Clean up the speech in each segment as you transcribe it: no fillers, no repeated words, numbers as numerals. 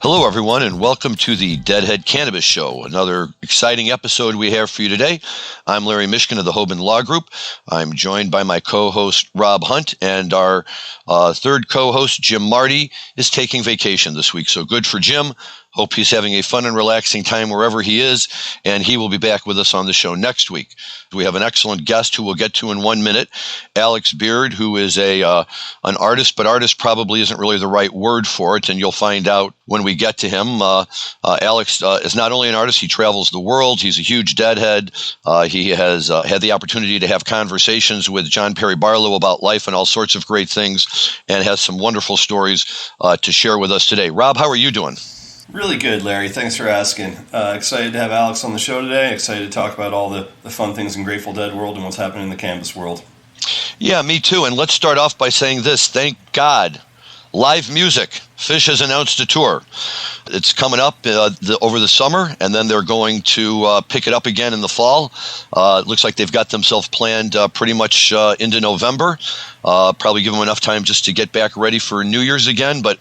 Hello, everyone, and welcome to the Deadhead Cannabis Show, another exciting episode we have for you today. I'm Larry Mishkin of the Hoban Law Group. I'm joined by my co-host, Rob Hunt, and our third co-host, Jim Marty, is taking vacation this week. So good for Jim. Hope he's having a fun and relaxing time wherever he is, and he will be back with us on the show next week. We have an excellent guest who we'll get to in 1 minute, Alex Beard, who is an artist, but artist probably isn't really the right word for it, and you'll find out when we get to him. Alex is not only an artist, he travels the world. He's a huge deadhead. He has had the opportunity to have conversations with John Perry Barlow about life and all sorts of great things, and has some wonderful stories to share with us today. Rob, how are you doing? Really good, Larry. Thanks for asking. Excited to have Alex on the show today. Excited to talk about all the fun things in Grateful Dead world and what's happening in the cannabis world. Yeah, me too. And let's start off by saying this. Thank God. Live music. Phish has announced a tour. It's coming up over the summer, and then they're going to pick it up again in the fall. It looks like they've got themselves planned pretty much into November. Probably give them enough time just to get back ready for New Year's again. But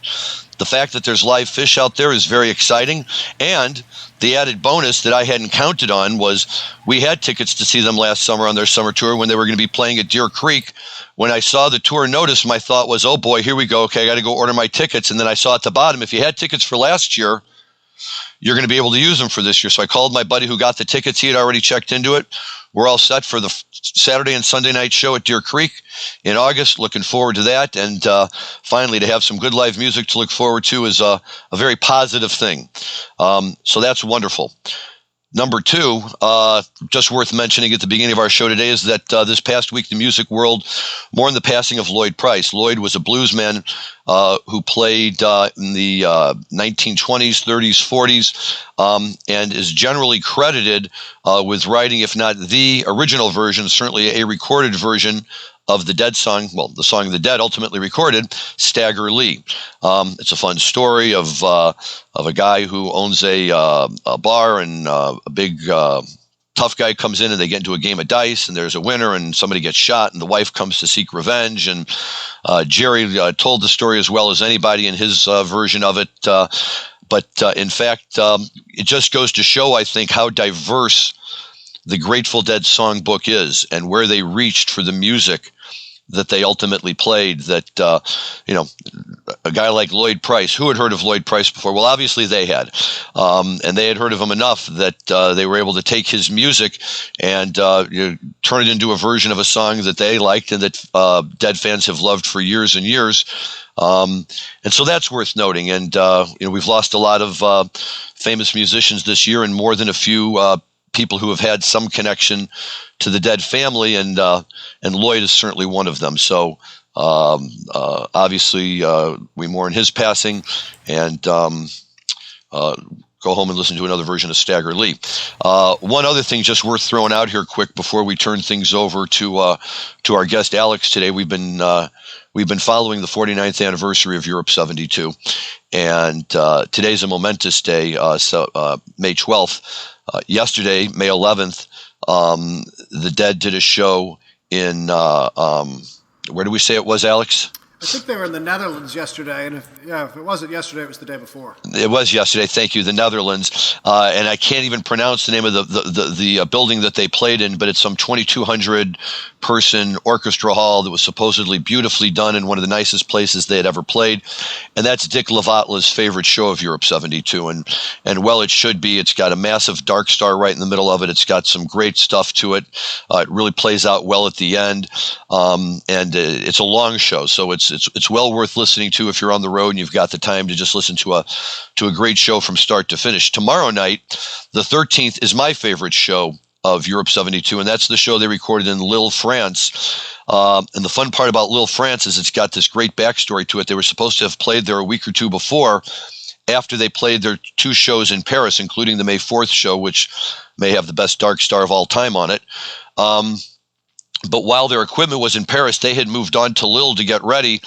the fact that there's live Phish out there is very exciting. And the added bonus that I hadn't counted on was we had tickets to see them last summer on their summer tour when they were going to be playing at Deer Creek. When I saw the tour notice, my thought was, oh boy, here we go. Okay, I got to go order my tickets. And then I saw at the bottom, if you had tickets for last year, you're going to be able to use them for this year. So I called my buddy who got the tickets. He had already checked into it. We're all set for the Saturday and Sunday night show at Deer Creek in August. Looking forward to that. And finally, to have some good live music to look forward to is a very positive thing. So that's wonderful. Number two, just worth mentioning at the beginning of our show today is that this past week, the music world mourned the passing of Lloyd Price. Lloyd was a bluesman who played in the 1920s, 30s, 40s, and is generally credited with writing, if not the original version, certainly a recorded version of the Dead song, well, the song the Dead ultimately recorded, Stagger Lee. It's a fun story of a guy who owns a bar, and a big tough guy comes in, and they get into a game of dice, and there's a winner, and somebody gets shot, and the wife comes to seek revenge. And Jerry told the story as well as anybody in his version of it. But in fact, it just goes to show, I think, how diverse the Grateful Dead songbook is, and where they reached for the music that they ultimately played. That a guy like Lloyd Price, who had heard of Lloyd Price before? Well, obviously they had, and they had heard of him enough that they were able to take his music and turn it into a version of a song that they liked and that Dead fans have loved for years and years. And so that's worth noting. And we've lost a lot of famous musicians this year, and more than a few people who have had some connection to the Dead family, and Lloyd is certainly one of them. So obviously we mourn his passing, and go home and listen to another version of Stagger Lee. One other thing just worth throwing out here quick before we turn things over to our guest Alex today. We've been following the 49th anniversary of Europe 72, and today's a momentous day, May 12th. Yesterday, May 11th, the Dead did a show in, where do we say it was, Alex? I think they were in the Netherlands yesterday, and if it wasn't yesterday, it was the day before. It was yesterday, thank you, the Netherlands. And I can't even pronounce the name of the building that they played in, but it's some 2,200-person orchestra hall that was supposedly beautifully done in one of the nicest places they had ever played. And that's Dick LaVatla's favorite show of Europe 72. And well, it should be. It's got a massive dark star right in the middle of it. It's got some great stuff to it. It really plays out well at the end. And it's a long show, so it's well worth listening to if you're on the road and you've got the time to just listen to a great show from start to finish. Tomorrow night, the 13th, is my favorite show of Europe 72, and that's the show they recorded in Lille, France. And the fun part about Lille, France is it's got this great backstory to it. They were supposed to have played there a week or two before, after they played their two shows in Paris, including the May 4th show, which may have the best dark star of all time on it. But while their equipment was in Paris, they had moved on to Lille to get ready.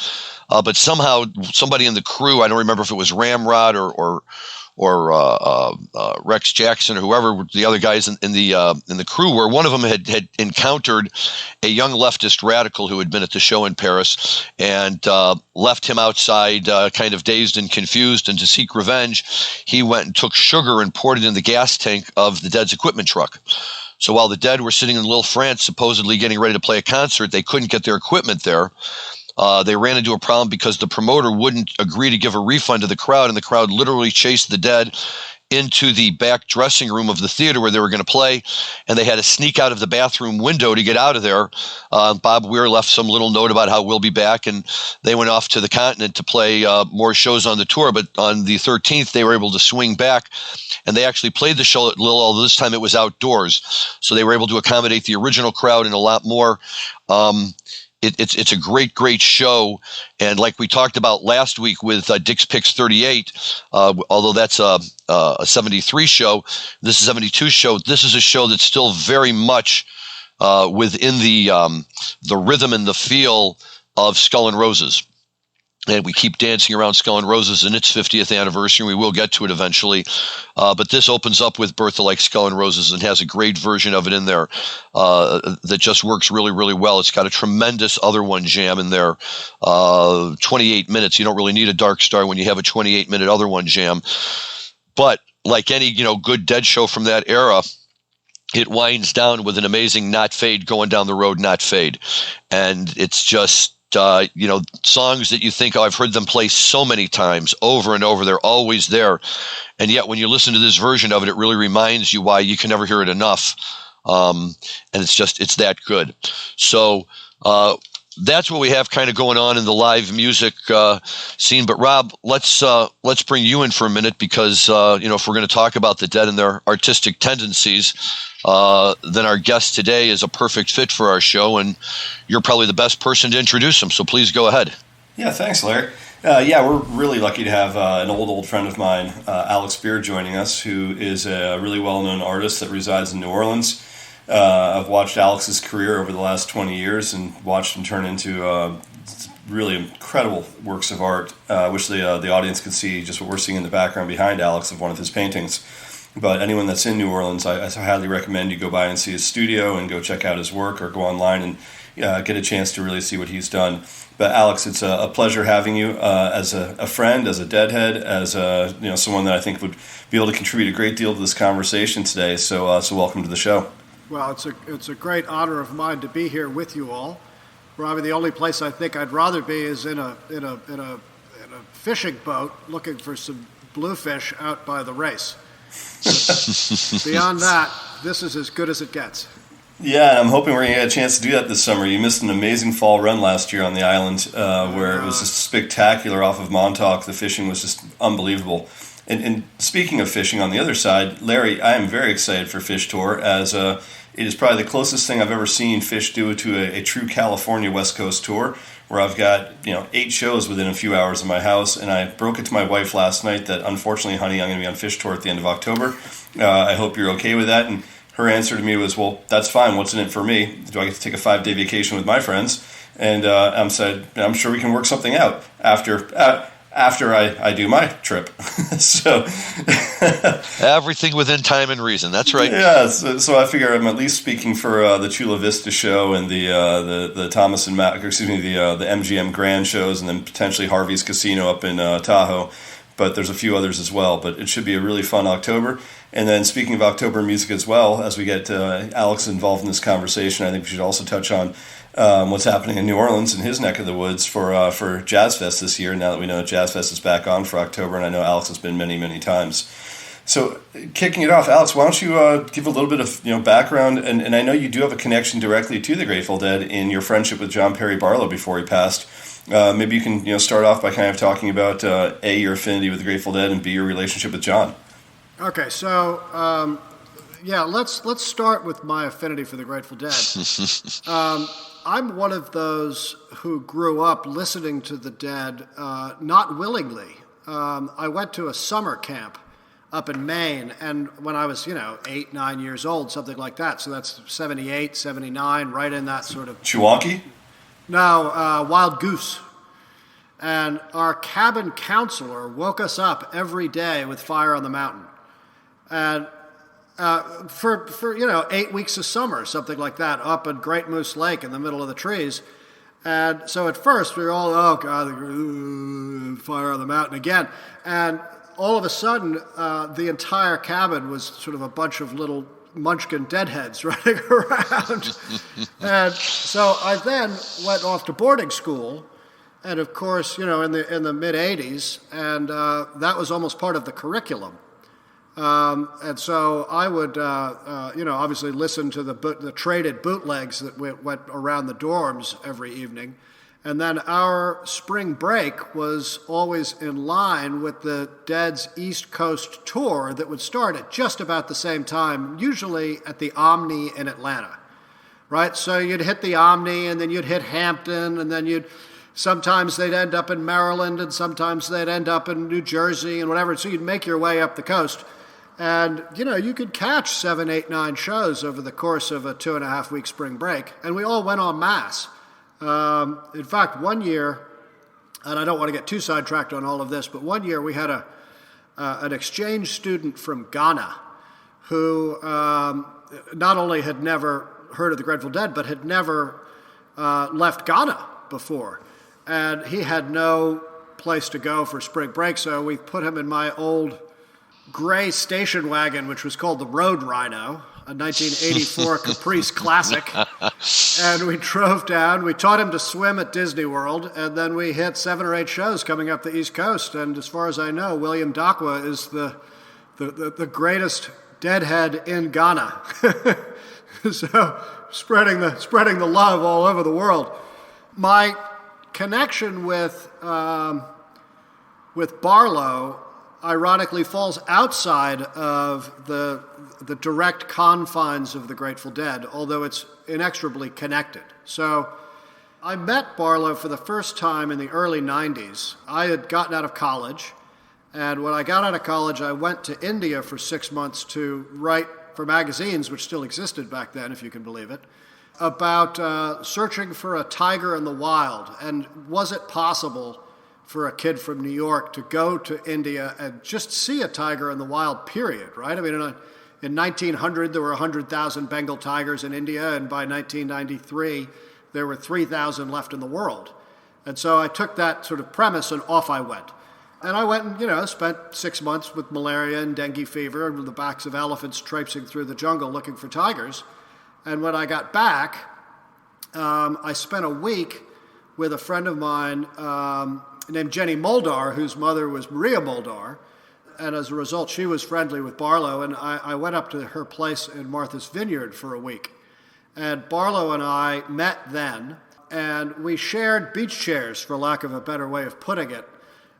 But somehow somebody in the crew, I don't remember if it was Ramrod or Rex Jackson or whoever the other guys in the crew were, one of them had encountered a young leftist radical who had been at the show in Paris and left him outside kind of dazed and confused. And to seek revenge, he went and took sugar and poured it in the gas tank of the Dead's equipment truck. So while the Dead were sitting in Lille, France, supposedly getting ready to play a concert, they couldn't get their equipment there. They ran into a problem because the promoter wouldn't agree to give a refund to the crowd, and the crowd literally chased the Dead into the back dressing room of the theater where they were going to play, and they had to sneak out of the bathroom window to get out of there. Bob Weir left some little note about how we'll be back, and they went off to the continent to play more shows on the tour. But on the 13th, they were able to swing back, and they actually played the show at Lille, although this time it was outdoors. So they were able to accommodate the original crowd and a lot more. It's a great show, and like we talked about last week with Dick's Picks 38, although that's a 73 show, this is a 72 show. This is a show that's still very much within the rhythm and the feel of Skull and Roses. And we keep dancing around Skull and Roses and its 50th anniversary, and we will get to it eventually. But this opens up with Bertha Like Skull and Roses and has a great version of it in there that just works really, really well. It's got a tremendous Other One jam in there, 28 minutes. You don't really need a Dark Star when you have a 28-minute Other One jam. But like any good Dead show from that era, it winds down with an amazing Not Fade, Going Down the Road, Not Fade. And it's just songs that you think, I've heard them play so many times over and over. They're always there. And yet when you listen to this version of it, it really reminds you why you can never hear it enough. And it's that good. So that's what we have kind of going on in the live music scene. But Rob, let's bring you in for a minute because, if we're going to talk about the Dead and their artistic tendencies, then our guest today is a perfect fit for our show, and you're probably the best person to introduce him. So please go ahead. Yeah, thanks, Larry. We're really lucky to have an old friend of mine, Alex Beard, joining us, who is a really well-known artist that resides in New Orleans. I've watched Alex's career over the last 20 years and watched him turn into really incredible works of art. I wish the audience could see just what we're seeing in the background behind Alex of one of his paintings. But anyone that's in New Orleans, I highly recommend you go by and see his studio and go check out his work or go online and get a chance to really see what he's done. But Alex, it's a pleasure having you as a friend, as a Deadhead, as someone that I think would be able to contribute a great deal to this conversation today. So welcome to the show. Well, it's a great honor of mine to be here with you all. Probably the only place I think I'd rather be is in a fishing boat looking for some bluefish out by the race. Beyond that, this is as good as it gets. Yeah, and I'm hoping we're going to get a chance to do that this summer. You missed an amazing fall run last year on the island where it was just spectacular off of Montauk. The fishing was just unbelievable. And speaking of fishing on the other side, Larry, I am very excited for Fish Tour as it is probably the closest thing I've ever seen Fish do to a true California West Coast tour, where I've got 8 shows within a few hours of my house. And I broke it to my wife last night that, unfortunately, honey, I'm going to be on Fish Tour at the end of October. I hope you're okay with that. And her answer to me was, well, that's fine. What's in it for me? Do I get to take a 5-day vacation with my friends? And I'm sure we can work something out after I do my trip. So everything within time and reason. That's right. Yeah. So I figure I'm at least speaking for the Chula Vista show and the Thomas and Mack, the MGM Grand shows, and then potentially Harvey's Casino up in Tahoe. But there's a few others as well. But it should be a really fun October. And then speaking of October music as well, as we get Alex involved in this conversation, I think we should also touch on what's happening in New Orleans in his neck of the woods for Jazz Fest this year. Now that we know Jazz Fest is back on for October, and I know Alex has been many, many times. So kicking it off, Alex, why don't you give a little bit of background? And I know you do have a connection directly to the Grateful Dead in your friendship with John Perry Barlow before he passed. Maybe you can start off by kind of talking about A, your affinity with the Grateful Dead, and B, your relationship with John. Okay, so let's start with my affinity for the Grateful Dead. I'm one of those who grew up listening to the Dead, not willingly. I went to a summer camp up in Maine. And when I was, 8, 9 years old, something like that. So that's 78, 79, right in that sort of... Chewonki? No, Wild Goose. And our cabin counselor woke us up every day with Fire on the Mountain. And for 8 weeks of summer, something like that, up at Great Moose Lake in the middle of the trees. And so at first we were all, oh God, Fire on the Mountain again. And all of a sudden, the entire cabin was sort of a bunch of little Munchkin deadheads running around. And so I then went off to boarding school. And of course, in the mid-'80s, and that was almost part of the curriculum. And so I would, obviously listen to the traded bootlegs that went around the dorms every evening. And then our spring break was always in line with the Dead's East Coast tour that would start at just about the same time, usually at the Omni in Atlanta, right? So you'd hit the Omni, and then you'd hit Hampton, and then sometimes they'd end up in Maryland, and sometimes they'd end up in New Jersey and whatever. So you'd make your way up the coast. And, you could catch 7, 8, 9 shows over the course of a 2.5-week spring break. And we all went en masse. In fact, one year, and I don't want to get too sidetracked on all of this, but one year we had an exchange student from Ghana who not only had never heard of the Grateful Dead, but had never left Ghana before. And he had no place to go for spring break, so we put him in my old gray station wagon, which was called the Road Rhino, a 1984 Caprice classic. And we drove down. We taught him to swim at Disney World, and then we hit 7 or 8 shows coming up the East Coast. And as far as I know, William Dakwa is the greatest deadhead in Ghana. So spreading the love all over the world. My connection with Barlow ironically falls outside of the direct confines of the Grateful Dead, although it's inexorably connected. So I met Barlow for the first time in the early 90s. I had gotten out of college, and when I got out of college, I went to India for 6 months to write for magazines, which still existed back then, if you can believe it, about searching for a tiger in the wild, and was it possible for a kid from New York to go to India and just see a tiger in the wild, period, right? I mean, in 1900, there were 100,000 Bengal tigers in India, and by 1993, there were 3,000 left in the world. And so I took that sort of premise, and off I went. And I went and, spent 6 months with malaria and dengue fever and with the backs of elephants traipsing through the jungle looking for tigers. And when I got back, I spent a week with a friend of mine named Jenny Moldar, whose mother was Maria Moldar. And as a result, she was friendly with Barlow. And I went up to her place in Martha's Vineyard for a week. And Barlow and I met then, and we shared beach chairs, for lack of a better way of putting it.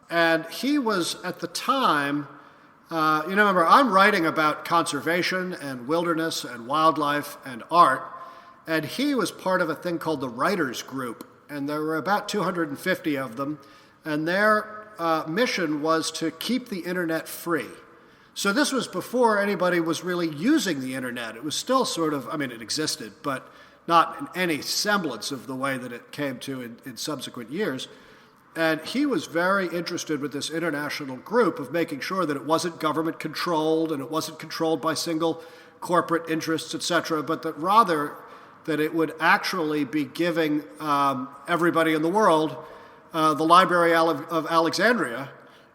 And he was, at the time, remember, I'm writing about conservation and wilderness and wildlife and art, and he was part of a thing called the Writers Group, and there were about 250 of them, and their mission was to keep the internet free. So this was before anybody was really using the internet. It was still sort of, it existed, but not in any semblance of the way that it came to in subsequent years. And he was very interested with this international group of making sure that it wasn't government controlled and it wasn't controlled by single corporate interests, et cetera, but that rather that it would actually be giving everybody in the world the Library of Alexandria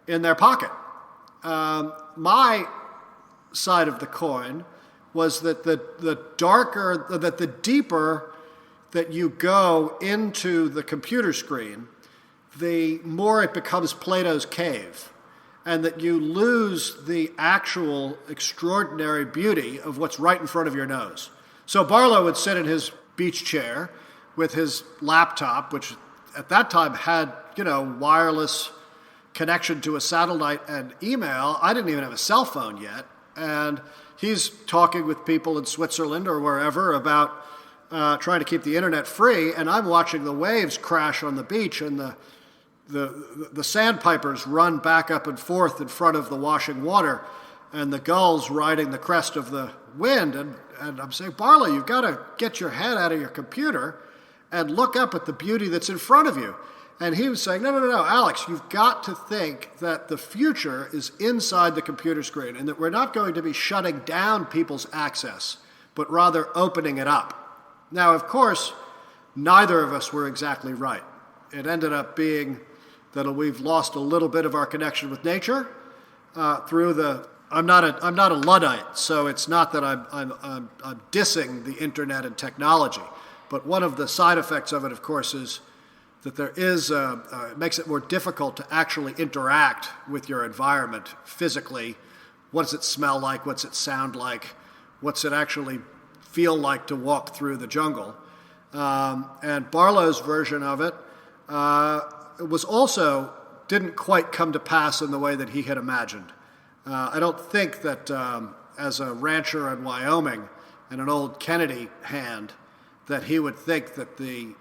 in their pocket. My side of the coin was that the deeper that you go into the computer screen, the more it becomes Plato's cave, and that you lose the actual extraordinary beauty of what's right in front of your nose. So Barlow would sit in his beach chair with his laptop, which at that time had, wireless connection to a satellite and email. I didn't even have a cell phone yet. And he's talking with people in Switzerland or wherever about trying to keep the internet free, and I'm watching the waves crash on the beach, and the sandpipers run back up and forth in front of the washing water. and the gulls riding the crest of the wind. And I'm saying, Barlow, you've got to get your head out of your computer and look up at the beauty that's in front of you. And he was saying, no, Alex, you've got to think that the future is inside the computer screen and that we're not going to be shutting down people's access, but rather opening it up. Now, of course, neither of us were exactly right. It ended up being that we've lost a little bit of our connection with nature through the. I'm not a Luddite, so it's not that I'm dissing the internet and technology, but one of the side effects of it, of course, is that there is it makes it more difficult to actually interact with your environment physically. What does it smell like? What's it sound like? What's it actually feel like to walk through the jungle? And Barlow's version of it was also didn't quite come to pass in the way that he had imagined. I don't think that as a rancher in Wyoming and an old Kennedy hand, that he would think that the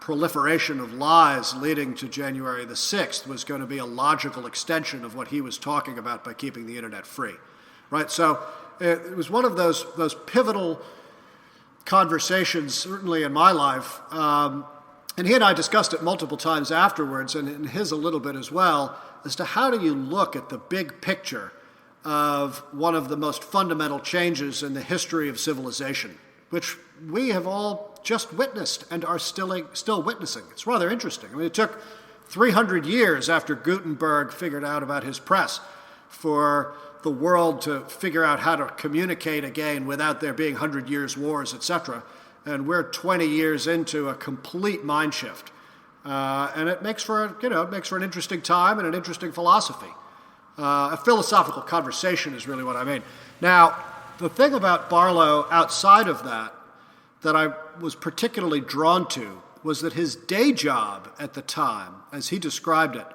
proliferation of lies leading to January the 6th was going to be a logical extension of what he was talking about by keeping the internet free, right? So it was one of those pivotal conversations, certainly in my life, and he and I discussed it multiple times afterwards, and in his a little bit as well, as to how do you look at the big picture of one of the most fundamental changes in the history of civilization, which we have all just witnessed and are still witnessing. It's rather interesting. I mean, it took 300 years after Gutenberg figured out about his press for the world to figure out how to communicate again without there being 100 years wars, etc. And we're 20 years into a complete mind shift. And it makes for an interesting time and an interesting philosophy. A philosophical conversation is really what I mean. Now, the thing about Barlow outside of that I was particularly drawn to was that his day job at the time, as he described it,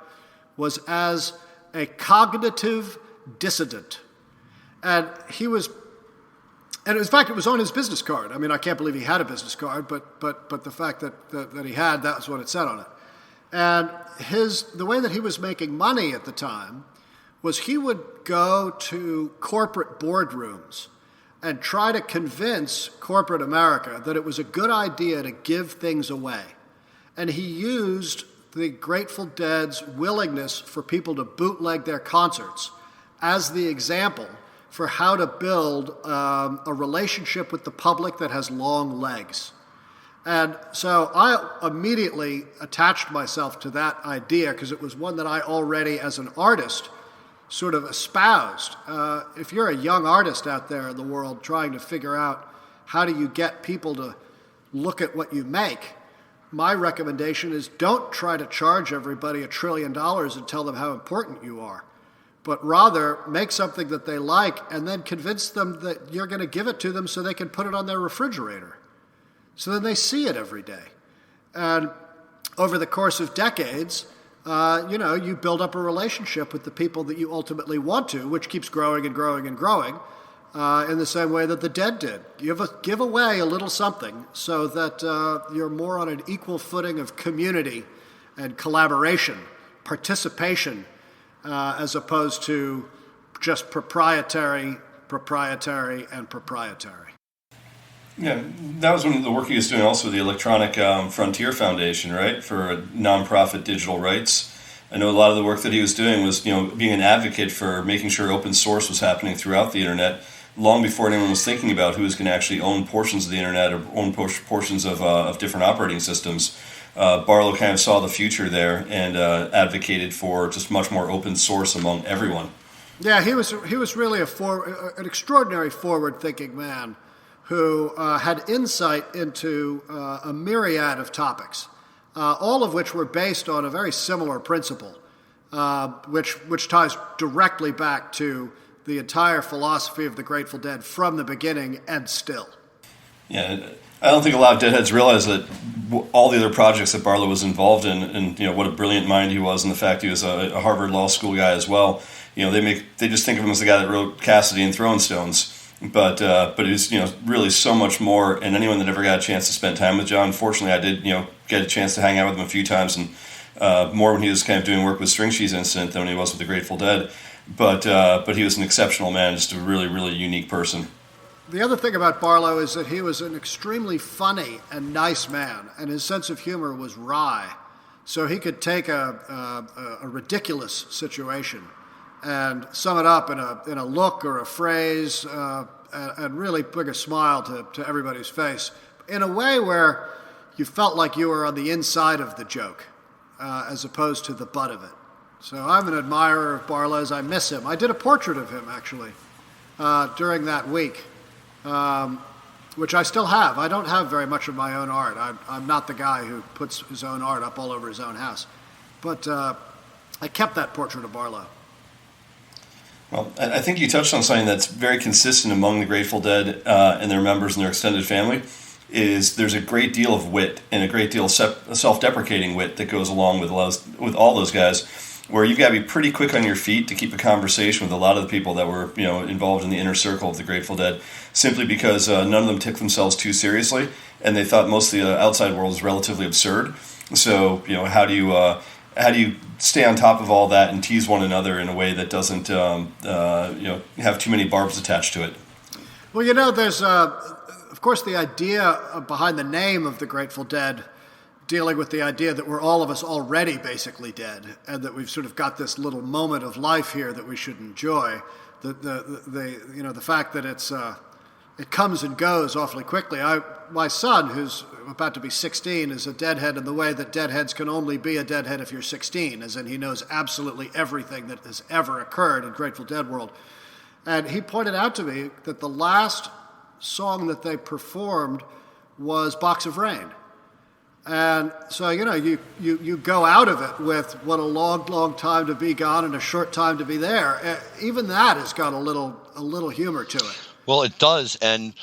was as a cognitive dissident. And in fact, it was on his business card. I mean, I can't believe he had a business card, but the fact that he had, that was what it said on it. And the way that he was making money at the time was he would go to corporate boardrooms and try to convince corporate America that it was a good idea to give things away. And he used the Grateful Dead's willingness for people to bootleg their concerts as the example for how to build a relationship with the public that has long legs. And so I immediately attached myself to that idea because it was one that I already, as an artist, sort of espoused. If you're a young artist out there in the world trying to figure out how do you get people to look at what you make, my recommendation is don't try to charge everybody $1 trillion and tell them how important you are, but rather make something that they like and then convince them that you're going to give it to them so they can put it on their refrigerator. So then they see it every day. And over the course of decades, you build up a relationship with the people that you ultimately want to, which keeps growing and growing and growing, in the same way that the Dead did. Give away a little something so that you're more on an equal footing of community and collaboration, participation, as opposed to just proprietary. Yeah, that was one of the work he was doing also with the Electronic Frontier Foundation, right, for nonprofit digital rights. I know a lot of the work that he was doing was, being an advocate for making sure open source was happening throughout the internet, long before anyone was thinking about who was going to actually own portions of the internet or own portions of different operating systems. Barlow kind of saw the future there and advocated for just much more open source among everyone. Yeah, he was really an extraordinary forward-thinking man who had insight into a myriad of topics, all of which were based on a very similar principle, which ties directly back to the entire philosophy of the Grateful Dead from the beginning and still. Yeah, I don't think a lot of Deadheads realize that all the other projects that Barlow was involved in, and what a brilliant mind he was, and the fact he was a Harvard Law School guy as well. They just think of him as the guy that wrote Cassidy and Throwing Stones. But he's really so much more. And anyone that ever got a chance to spend time with John, fortunately, I did get a chance to hang out with him a few times, and more when he was kind of doing work with String Cheese Incident than when he was with the Grateful Dead. but he was an exceptional man, just a really, really unique person. The other thing about Barlow is that he was an extremely funny and nice man, and his sense of humor was wry. So he could take a ridiculous situation and sum it up in a look or a phrase and really bring a smile to everybody's face in a way where you felt like you were on the inside of the joke as opposed to the butt of it. So I'm an admirer of Barlow's. I miss him. I did a portrait of him, actually, during that week, which I still have. I don't have very much of my own art. I'm not the guy who puts his own art up all over his own house. But I kept that portrait of Barlow. Well, I think you touched on something that's very consistent among the Grateful Dead and their members and their extended family, is there's a great deal of wit and a great deal of self-deprecating wit that goes along with all those guys, where you've got to be pretty quick on your feet to keep a conversation with a lot of the people that were involved in the inner circle of the Grateful Dead, simply because none of them took themselves too seriously, and they thought most of the outside world was relatively absurd. So how do you stay on top of all that and tease one another in a way that doesn't have too many barbs attached to it? Well, there's of course the idea behind the name of the Grateful Dead, dealing with the idea that we're all of us already basically dead, and that we've sort of got this little moment of life here that we should enjoy. The fact that it comes and goes awfully quickly. My son, who's about to be 16, is a deadhead in the way that deadheads can only be a deadhead if you're 16, as in he knows absolutely everything that has ever occurred in Grateful Dead world. And he pointed out to me that the last song that they performed was Box of Rain. And so, you go out of it with what a long, long time to be gone and a short time to be there. Even that has got a little humor to it. Well, it does. And,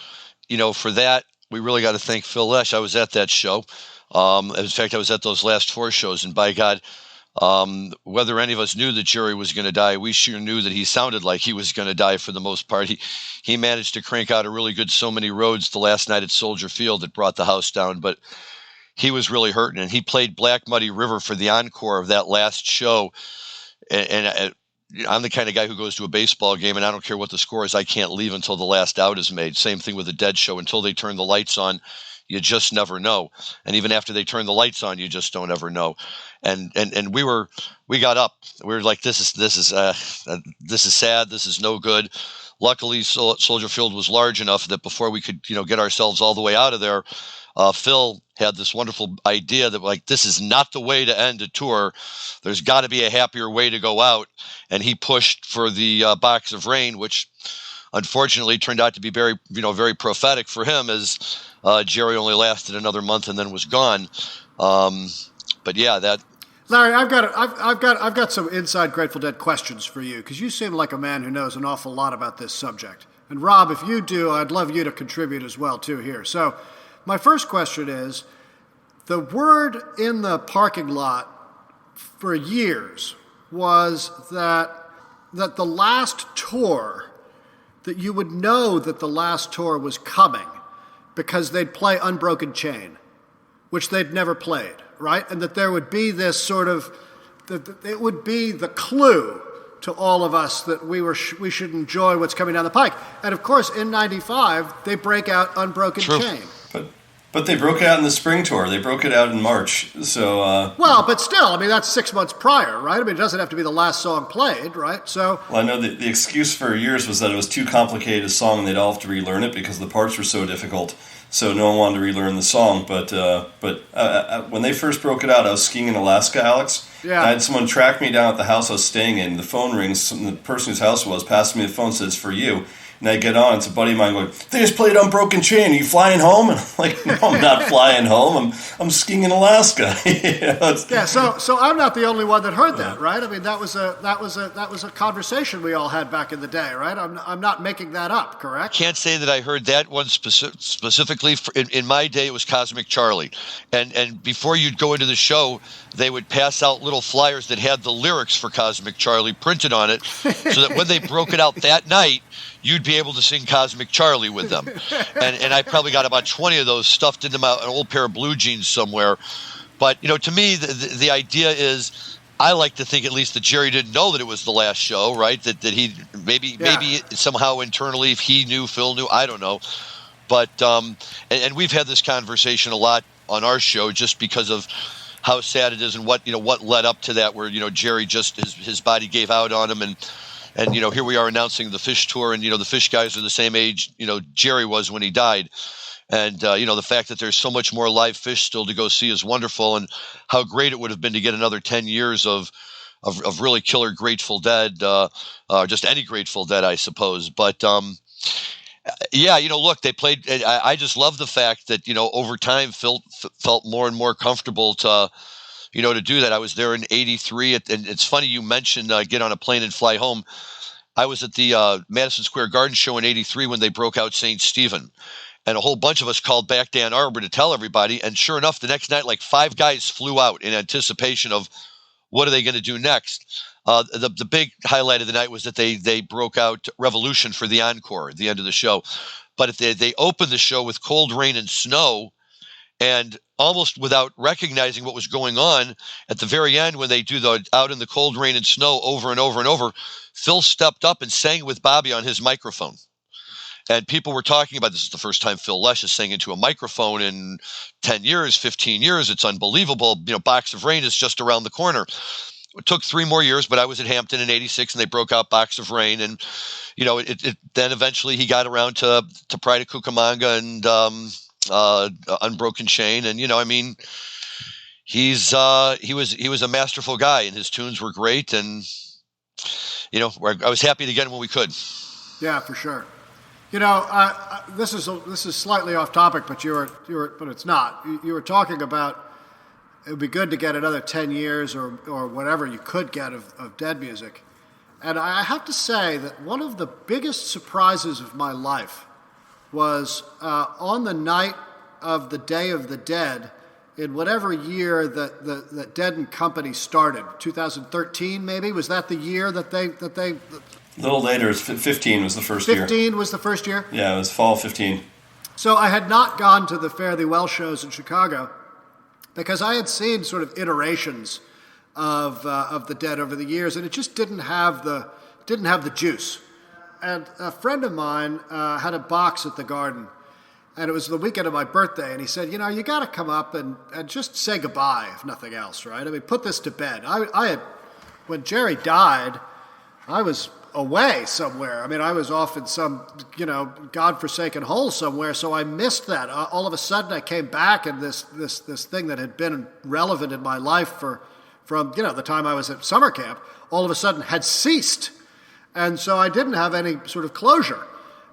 for that, we really got to thank Phil Lesh. I was at that show. In fact, I was at those last 4 shows. And by God, whether any of us knew that Jerry was going to die, we sure knew that he sounded like he was going to die for the most part. He managed to crank out a really good So Many Roads the last night at Soldier Field that brought the house down. But he was really hurting, and he played Black Muddy River for the encore of that last show. And I'm the kind of guy who goes to a baseball game, and I don't care what the score is. I can't leave until the last out is made. Same thing with the Dead show. Until they turn the lights on, you just never know. And even after they turn the lights on, you just don't ever know. And we got up. We were like, this is sad. This is no good. Luckily, Soldier Field was large enough that before we could, get ourselves all the way out of there, Phil had this wonderful idea that this is not the way to end a tour. There's got to be a happier way to go out. And he pushed for the Box of Rain, which unfortunately turned out to be very, very prophetic for him, as Jerry only lasted another month and then was gone. But yeah, that. Larry, I've got some inside Grateful Dead questions for you, because you seem like a man who knows an awful lot about this subject. And Rob, if you do, I'd love you to contribute as well too here. So my first question is, the word in the parking lot for years was that the last tour, that you would know that the last tour was coming because they'd play Unbroken Chain, which they'd never played, right? And that there would be this sort of, that it would be the clue to all of us that we should enjoy what's coming down the pike. And of course, in '95, they break out Unbroken Chain. But they broke it out in the spring tour. They broke it out in March. So well, but still, that's 6 months prior, right? It doesn't have to be the last song played, right? So well, I know the excuse for years was that it was too complicated a song and they'd all have to relearn it because the parts were so difficult. So no one wanted to relearn the song. But when they first broke it out, I was skiing in Alaska, Alex. Yeah. I had someone track me down at the house I was staying in. The phone rings. The person whose house it was passed me the phone, says, "For you." And I get on, it's a buddy of mine going, "They just played Unbroken Chain. Are you flying home?" And I'm like, "No, I'm not flying home. I'm skiing in Alaska." So I'm not the only one that heard that, right? That was a conversation we all had back in the day, right? I'm not making that up, correct? Can't say that I heard that one specifically. In my day, it was Cosmic Charlie, and before you'd go into the show, they would pass out little flyers that had the lyrics for Cosmic Charlie printed on it, so that when they broke it out that night, you'd be able to sing Cosmic Charlie with them. And I probably got about 20 of those stuffed into an old pair of blue jeans somewhere. But, to me, the idea is I like to think at least that Jerry didn't know that it was the last show, right? That he maybe somehow internally, if he knew, Phil knew, I don't know. But and we've had this conversation a lot on our show just because of how sad it is and what led up to that, where Jerry just his body gave out on him, and here we are announcing the Fish tour, and the Fish guys are the same age Jerry was when he died. And, the fact that there's so much more live Fish still to go see is wonderful. And how great it would have been to get another 10 years of really killer Grateful Dead, just any Grateful Dead, I suppose. But, look, they played. I just love the fact that, over time, Phil felt more and more comfortable to do that. I was there in '83. And it's funny you mentioned get on a plane and fly home. I was at the Madison Square Garden show in '83 when they broke out St. Stephen. And a whole bunch of us called back to Ann Arbor to tell everybody. And sure enough, the next night, like 5 guys flew out in anticipation of what are they going to do next. The big highlight of the night was that they broke out Revolution for the encore at the end of the show. But if they opened the show with Cold Rain and Snow, and almost without recognizing what was going on, at the very end when they do the Out in the Cold Rain and Snow over and over and over, Phil stepped up and sang with Bobby on his microphone. And people were talking about this is the first time Phil Lesh is saying into a microphone in 10 years, 15 years. It's unbelievable. Box of Rain is just around the corner. It took 3 more years, but I was at Hampton in '86 and they broke out Box of Rain. And, then eventually he got around to Pride of Cucamonga and Unbroken Chain. And, he was a masterful guy and his tunes were great. And, I was happy to get him when we could. Yeah, for sure. This is slightly off topic, but but it's not. You were talking about it would be good to get another 10 years or whatever you could get of Dead music, and I have to say that one of the biggest surprises of my life was on the night of the Day of the Dead in whatever year that Dead and Company started. 2013, maybe, was that the year that they. A little later, 15 was the first year. 15 was the first year? Yeah, it was fall 15. So I had not gone to the Fare Thee Well shows in Chicago because I had seen sort of iterations of the Dead over the years, and it just didn't have the juice. And a friend of mine had a box at the Garden, and it was the weekend of my birthday, and he said, you got to come up and just say goodbye, if nothing else, right? I mean, put this to bed. I had, when Jerry died, I was away somewhere. I mean, I was off in some, godforsaken hole somewhere, so I missed that. All of a sudden, I came back, and this thing that had been relevant in my life from the time I was at summer camp, all of a sudden had ceased. And so I didn't have any sort of closure.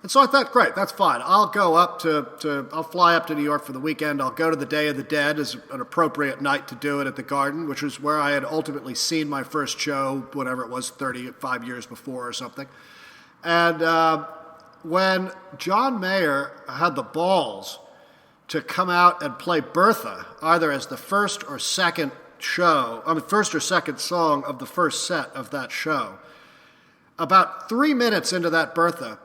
And so I thought, great, that's fine. I'll go up I'll fly up to New York for the weekend. I'll go to the Day of the Dead as an appropriate night to do it at the Garden, which was where I had ultimately seen my first show, whatever it was, 35 years before or something. And when John Mayer had the balls to come out and play Bertha, either as the first or second song of the first set of that show, about 3 minutes into that Bertha,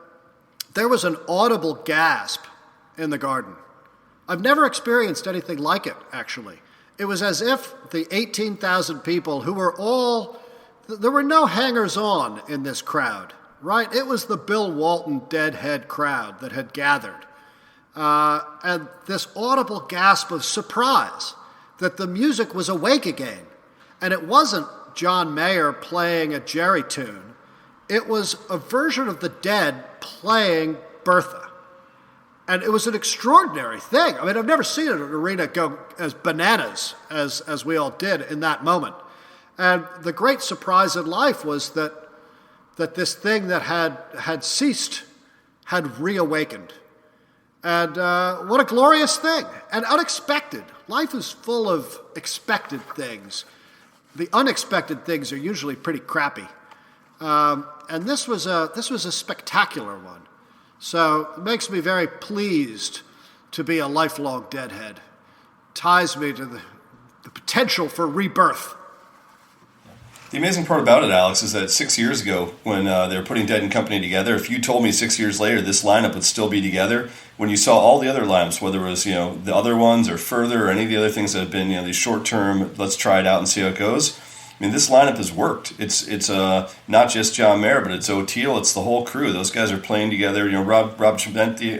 there was an audible gasp in the Garden. I've never experienced anything like it, actually. It was as if the 18,000 people who were there were no hangers-on in this crowd, right? It was the Bill Walton Deadhead crowd that had gathered. And this audible gasp of surprise that the music was awake again. And it wasn't John Mayer playing a Jerry tune. It was a version of the Dead playing Bertha. And it was an extraordinary thing. I mean, I've never seen an arena go as bananas as we all did in that moment. And the great surprise in life was that this thing that had ceased had reawakened. And what a glorious thing. And unexpected. Life is full of expected things. The unexpected things are usually pretty crappy. And this was a spectacular one. So it makes me very pleased to be a lifelong Deadhead. Ties me to the potential for rebirth. The amazing part about it, Alex, is that 6 years ago, when they were putting Dead and Company together, if you told me 6 years later this lineup would still be together, when you saw all the other lineups, whether it was the other ones or Further or any of the other things that have been these short-term, let's try it out and see how it goes, I mean, this lineup has worked. It's not just John Mayer, but it's O'Teal. It's the whole crew. Those guys are playing together. You know, Rob Chimenti,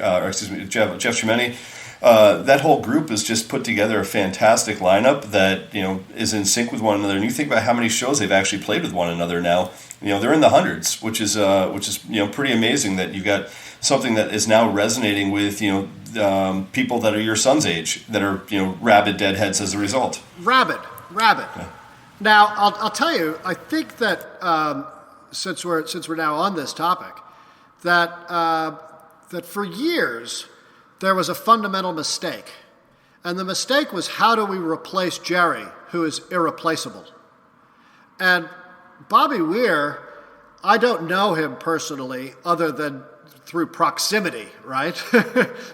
Jeff Chimenti. That whole group has just put together a fantastic lineup that, you know, is in sync with one another. And you think about how many shows they've actually played with one another now. You know, they're in the hundreds, which is you know, pretty amazing that you've got something that is now resonating with, you know, people that are your son's age that are, you know, rabid deadheads as a result. Rabid. Yeah. Now, I'll tell you, I think that since we're now on this topic, that for years there was a fundamental mistake, and the mistake was, how do we replace Jerry, who is irreplaceable? And Bobby Weir, I don't know him personally other than through proximity, right?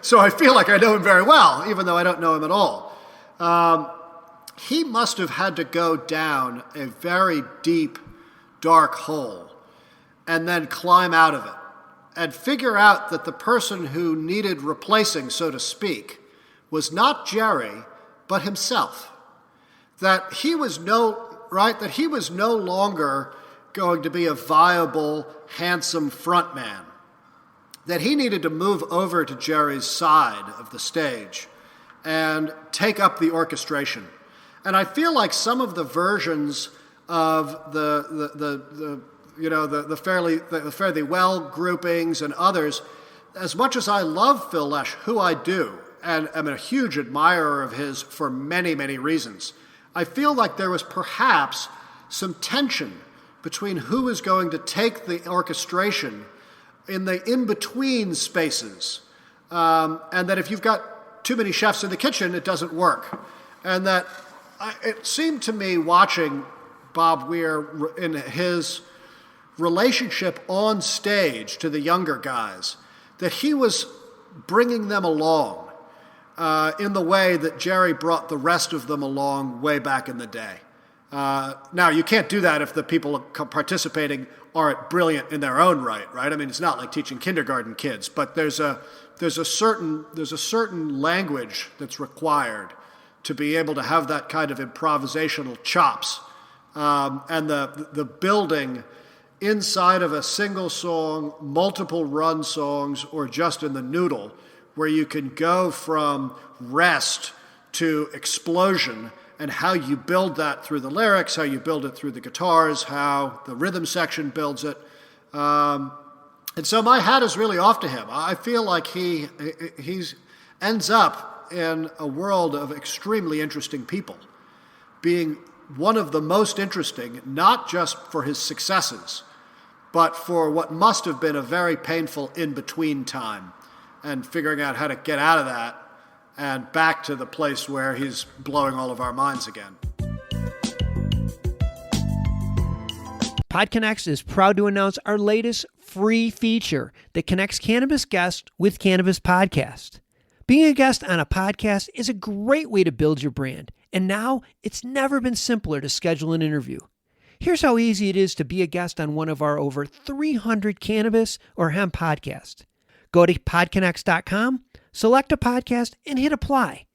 So I feel like I know him very well, even though I don't know him at all. He must have had to go down a very deep, dark hole and then climb out of it and figure out that the person who needed replacing, so to speak, was not Jerry, but himself. That he was no longer going to be a viable, handsome frontman. That he needed to move over to Jerry's side of the stage and take up the orchestration. And I feel like some of the versions of the Fairly Well groupings and others, as much as I love Phil Lesh, who I do, and am a huge admirer of his for many, many reasons, I feel like there was perhaps some tension between who is going to take the orchestration in the in-between spaces, and that if you've got too many chefs in the kitchen, it doesn't work. And that it seemed to me, watching Bob Weir in his relationship on stage to the younger guys, that he was bringing them along in the way that Jerry brought the rest of them along way back in the day. Now, you can't do that if the people participating aren't brilliant in their own right? I mean, it's not like teaching kindergarten kids, but there's a certain language that's required to be able to have that kind of improvisational chops, and the building inside of a single song, multiple run songs, or just in the noodle, where you can go from rest to explosion, and how you build that through the lyrics, how you build it through the guitars, how the rhythm section builds it. And so my hat is really off to him. I feel like he ends up in a world of extremely interesting people, being one of the most interesting, not just for his successes, but for what must have been a very painful in-between time, and figuring out how to get out of that and back to the place where he's blowing all of our minds again. PodCONX is proud to announce our latest free feature that connects cannabis guests with cannabis podcasts. Being a guest on a podcast is a great way to build your brand, and now it's never been simpler to schedule an interview. Here's how easy it is to be a guest on one of our over 300 cannabis or hemp podcasts. Go to PodCONX.com, select a podcast, and hit apply.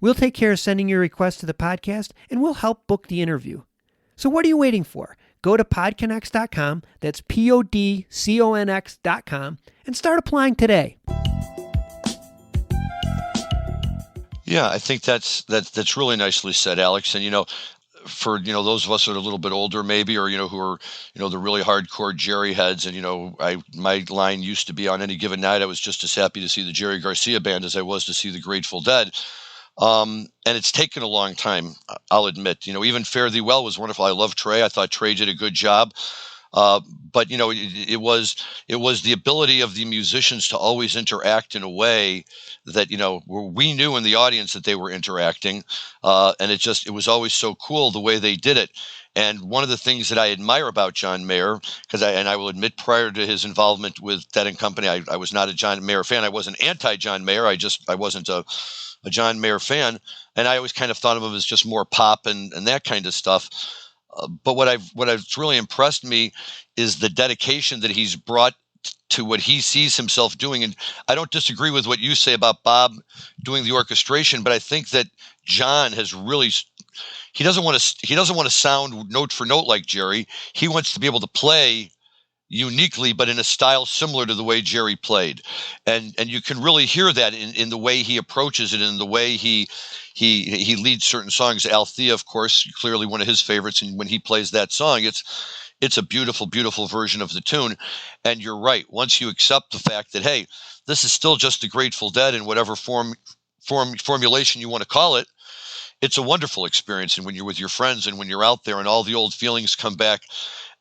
We'll take care of sending your request to the podcast, and we'll help book the interview. So what are you waiting for? Go to PodCONX.com, that's PodCONX.com, and start applying today. Yeah, I think that's really nicely said, Alex. And for those of us that are a little bit older, maybe, or who are the really hardcore Jerry heads, and my line used to be, on any given night I was just as happy to see the Jerry Garcia band as I was to see the Grateful Dead. And it's taken a long time, I'll admit. Even Fare Thee Well was wonderful. I love Trey. I thought Trey did a good job. But it was the ability of the musicians to always interact in a way that we knew in the audience that they were interacting, and it was always so cool the way they did it. And one of the things that I admire about John Mayer, I will admit, prior to his involvement with Dead and Company, I was not a John Mayer fan. I wasn't anti-John Mayer. I wasn't a John Mayer fan, and I always kind of thought of him as just more pop and that kind of stuff. But what I've really impressed me is the dedication that he's brought to what he sees himself doing. And I don't disagree with what you say about Bob doing the orchestration, but I think that John has really to sound note for note like Jerry. He wants to be able to play uniquely, but in a style similar to the way Jerry played, and you can really hear that in the way he approaches it, in the way he leads certain songs. Althea, of course, clearly one of his favorites, and when he plays that song, it's a beautiful, beautiful version of the tune. And you're right. Once you accept the fact that, hey, this is still just the Grateful Dead in whatever formulation you want to call it, it's a wonderful experience. And when you're with your friends and when you're out there and all the old feelings come back,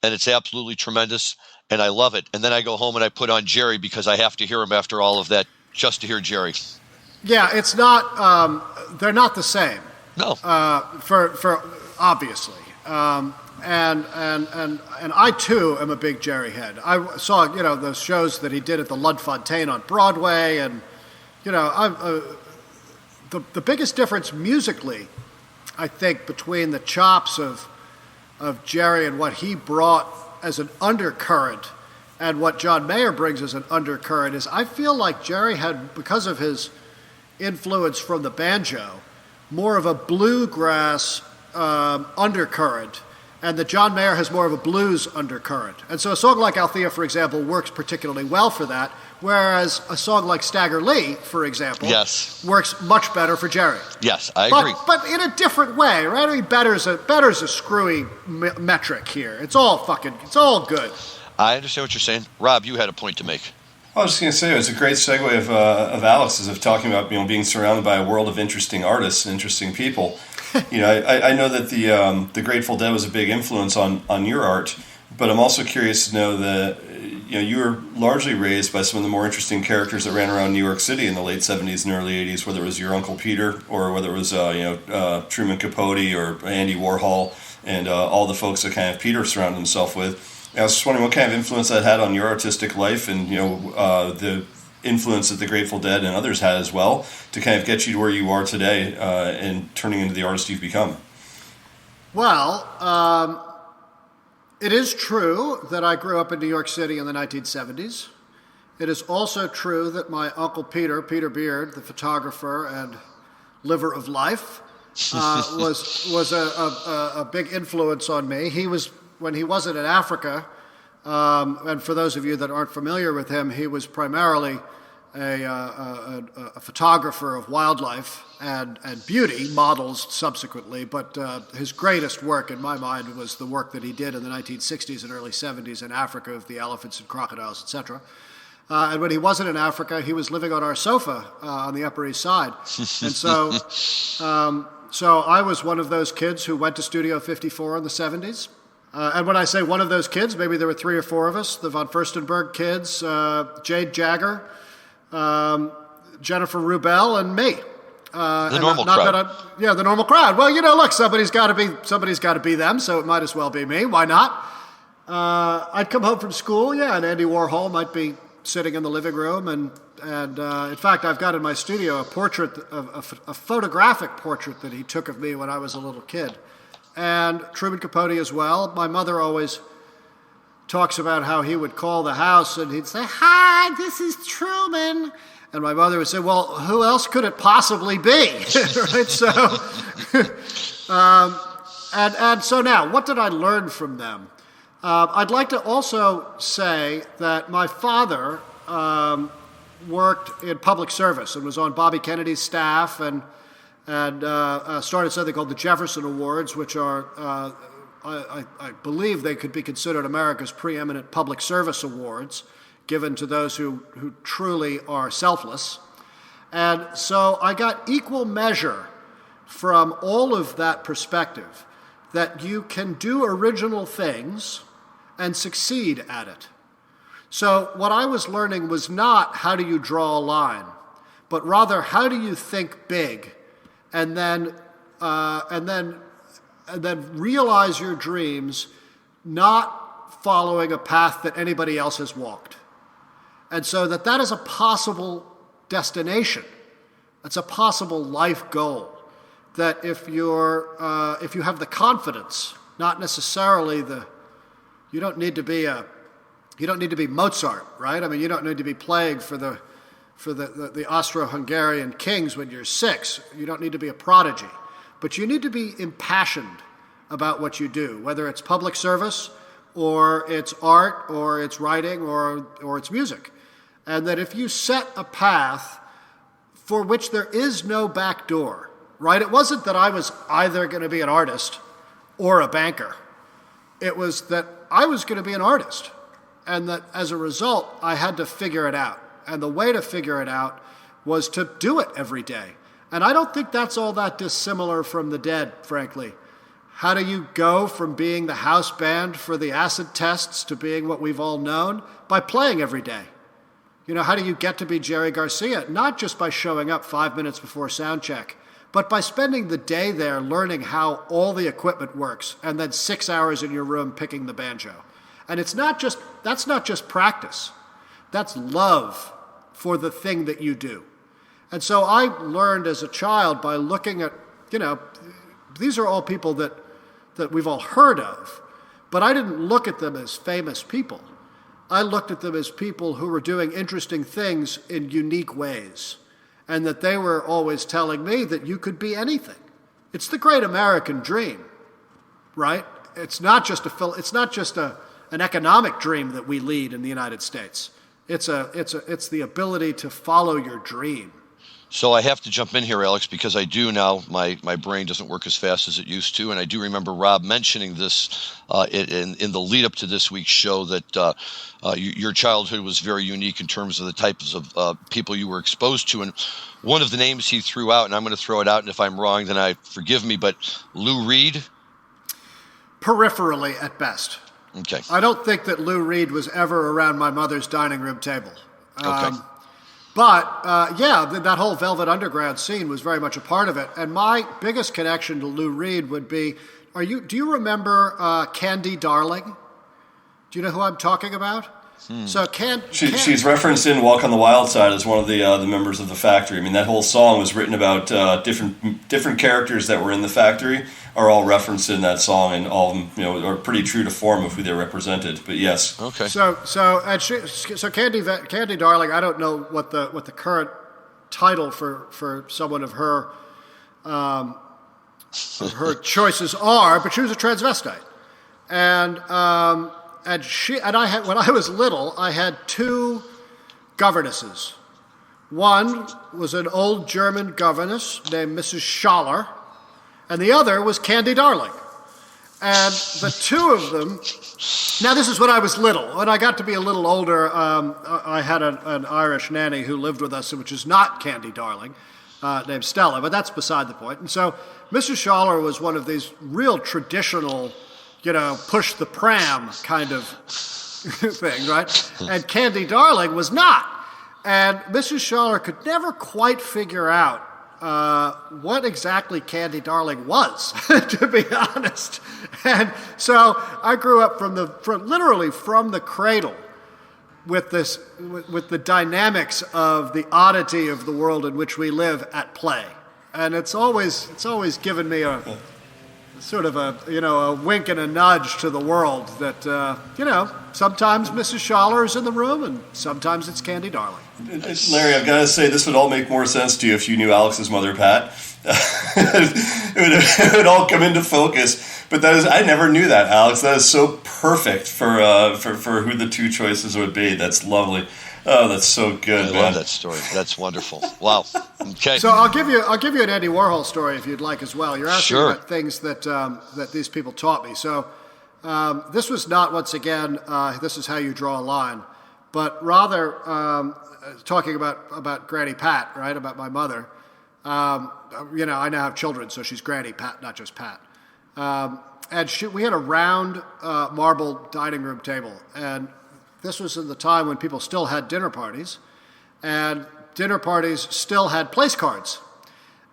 and it's absolutely tremendous. And I love it. And then I go home and I put on Jerry because I have to hear him after all of that, just to hear Jerry. Yeah, it's not. They're not the same. No. For obviously. And I too am a big Jerry head. I saw those shows that he did at the Ludfontein on Broadway, and the biggest difference musically, I think, between the chops of Jerry and what he brought as an undercurrent and what John Mayer brings as an undercurrent is I feel like Jerry had, because of his influence from the banjo, more of a bluegrass undercurrent, and that John Mayer has more of a blues undercurrent. And so a song like Althea, for example, works particularly well for that, whereas a song like Stagger Lee, for example, yes, works much better for Jerry. Yes, I agree. But in a different way, right? I mean, better's a screwy metric here. It's all good. I understand what you're saying. Rob, you had a point to make. I was just going to say, it was a great segue of Alex's, of talking about being surrounded by a world of interesting artists and interesting people. I know that the Grateful Dead was a big influence on your art, but I'm also curious to know that you were largely raised by some of the more interesting characters that ran around New York City in the late 70s and early 80s, whether it was your Uncle Peter or whether it was Truman Capote or Andy Warhol and all the folks that kind of Peter surrounded himself with. I was just wondering what kind of influence that had on your artistic life, and the influence that the Grateful Dead and others had as well to kind of get you to where you are today and turning into the artist you've become. Well, it is true that I grew up in New York City in the 1970s. It is also true that my Uncle Peter Beard, the photographer and liver of life, was a big influence on me. He was, when he wasn't in Africa, and for those of you that aren't familiar with him, he was primarily a photographer of wildlife and beauty, models subsequently, but his greatest work in my mind was the work that he did in the 1960s and early 70s in Africa of the elephants and crocodiles, etc. And when he wasn't in Africa, he was living on our sofa on the Upper East Side. And so I was one of those kids who went to Studio 54 in the 70s. And when I say one of those kids, maybe there were 3 or 4 of us, the von Furstenberg kids, Jade Jagger, Jennifer Rubel, and me. The normal crowd. The normal crowd. Well, look, somebody's got to be them, so it might as well be me. Why not? I'd come home from school, and Andy Warhol might be sitting in the living room, and in fact, I've got in my studio a portrait, a photographic portrait that he took of me when I was a little kid. And Truman Capote as well. My mother always talks about how he would call the house and he'd say, "Hi, this is Truman." And my mother would say, "Well, who else could it possibly be?" Right? So, and so now, what did I learn from them? I'd like to also say that my father worked in public service and was on Bobby Kennedy's staff and started something called the Jefferson Awards, which are, I believe they could be considered America's preeminent public service awards, given to those who truly are selfless. And so I got equal measure from all of that perspective that you can do original things and succeed at it. So what I was learning was not how do you draw a line, but rather how do you think big and then realize your dreams, not following a path that anybody else has walked. And so that is a possible destination. It's a possible life goal. That if you have the confidence, not necessarily you don't need to be Mozart, right? I mean, you don't need to be playing for the Austro-Hungarian kings when you're 6. You don't need to be a prodigy. but you need to be impassioned about what you do, whether it's public service or it's art or it's writing or it's music. And that if you set a path for which there is no back door, right? It wasn't that I was either going to be an artist or a banker. It was that I was going to be an artist, and that as a result, I had to figure it out. And the way to figure it out was to do it every day. And I don't think that's all that dissimilar from the Dead, frankly. How do you go from being the house band for the acid tests to being what we've all known? By playing every day. You know, how do you get to be Jerry Garcia? Not just by showing up 5 minutes before sound check, but by spending the day there learning how all the equipment works, and then 6 hours in your room picking the banjo. And that's not just practice. That's love for the thing that you do. And so I learned as a child by looking at, these are all people that we've all heard of, but I didn't look at them as famous people. I looked at them as people who were doing interesting things in unique ways, and that they were always telling me that you could be anything. It's the great American dream, right? It's not just an economic dream that we lead in the United States. It's the ability to follow your dream. So I have to jump in here, Alex, because I do now, my brain doesn't work as fast as it used to, and I do remember Rob mentioning this in the lead up to this week's show, that your childhood was very unique in terms of the types of people you were exposed to. And one of the names he threw out, and I'm going to throw it out, and if I'm wrong, then forgive me, but Lou Reed? Peripherally at best. Okay. I don't think that Lou Reed was ever around my mother's dining room table. Okay. But, that whole Velvet Underground scene was very much a part of it. And my biggest connection to Lou Reed would be, do you remember Candy Darling? Do you know who I'm talking about? So she's referenced in Walk on the Wild Side as one of the members of the Factory. I mean, that whole song was written about different characters that were in the Factory are all referenced in that song, and all of them, are pretty true to form of who they represented. But yes. Okay. So Candy Darling, I don't know what the current title for someone of her choices are, but she was a transvestite, and I had, when I was little, I had two governesses. One was an old German governess named Mrs. Schaller, and the other was Candy Darling. And the two of them, now this is when I was little. When I got to be a little older, I had an Irish nanny who lived with us, which is not Candy Darling, named Stella, but that's beside the point. And so Mrs. Schaller was one of these real traditional, push the pram kind of thing, right? And Candy Darling was not. And Mrs. Schaller could never quite figure out what exactly Candy Darling was, to be honest. And so I grew up literally from the cradle with the dynamics of the oddity of the world in which we live at play. And it's always given me a sort of a wink and a nudge to the world that, sometimes Mrs. Schaller is in the room and sometimes it's Candy Darling. Larry, I've got to say, this would all make more sense to you if you knew Alex's mother, Pat. it would all come into focus. But I never knew that, Alex. That is so perfect for who the two choices would be. That's lovely. Oh, that's so good. I love that story. That's wonderful. Wow. Okay. So I'll give you an Andy Warhol story if you'd like as well. You're asking about things that these people taught me. So this was not, once again, this is how you draw a line, but rather talking about Granny Pat, right? About my mother. I now have children, so she's Granny Pat, not just Pat. And we had a round marble dining room table, and this was in the time when people still had dinner parties, and dinner parties still had place cards.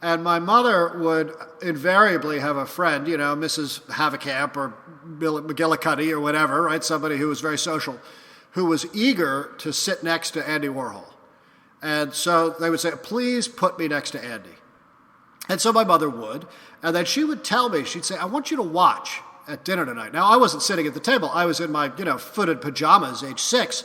And my mother would invariably have a friend, Mrs. Haverkamp or McGillicuddy or whatever, right? Somebody who was very social, who was eager to sit next to Andy Warhol. And so they would say, please put me next to Andy. And so my mother would, and then she would tell me, she'd say, I want you to watch at dinner tonight. Now, I wasn't sitting at the table. I was in my, footed pajamas, age 6,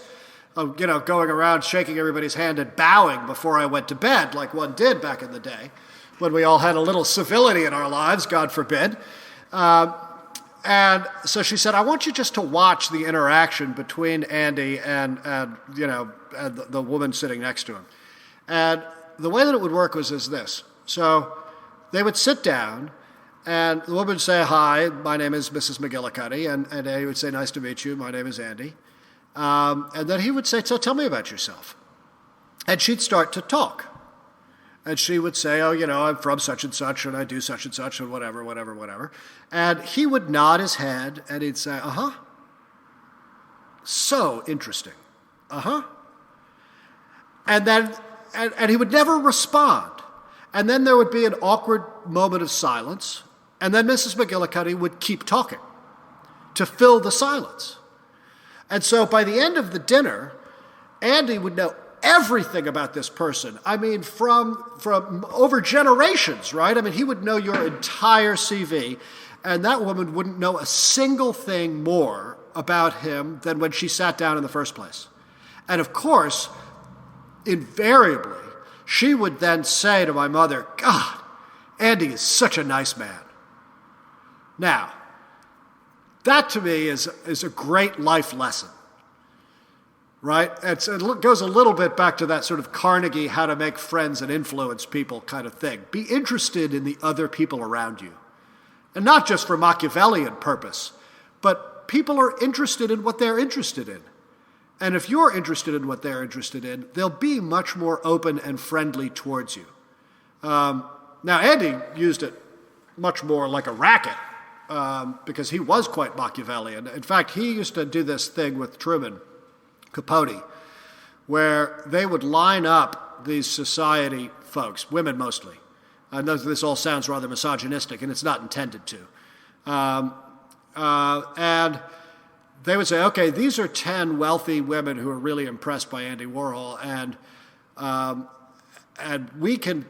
going around shaking everybody's hand and bowing before I went to bed, like one did back in the day. when we all had a little civility in our lives, God forbid. And so she said, I want you just to watch the interaction between Andy and the woman sitting next to him. And the way that it would work was this. So they would sit down, and the woman would say, hi, my name is Mrs. McGillicuddy, and Andy would say, nice to meet you, my name is Andy. And then he would say, so tell me about yourself. And she'd start to talk. And she would say, oh, I'm from such and I do such and whatever. And he would nod his head, and he'd say, uh-huh. So interesting. Uh-huh. And then, and he would never respond. And then there would be an awkward moment of silence, and then Mrs. McGillicuddy would keep talking to fill the silence. And so by the end of the dinner, Andy would know everything about this person. I mean, from over generations, right? I mean, he would know your entire CV, and that woman wouldn't know a single thing more about him than when she sat down in the first place. And of course, invariably, she would then say to my mother, God, Andy is such a nice man. Now, that to me is a great life lesson. Right? It goes a little bit back to that sort of Carnegie, how to make friends and influence people kind of thing. Be interested in the other people around you. And not just for Machiavellian purpose, but people are interested in what they're interested in. And if you're interested in what they're interested in, they'll be much more open and friendly towards you. Now, Andy used it much more like a racket because he was quite Machiavellian. In fact, he used to do this thing with Truman, Capote, where they would line up these society folks, women mostly. I know this all sounds rather misogynistic, and it's not intended to. And they would say, okay, these are 10 wealthy women who are really impressed by Andy Warhol, and we can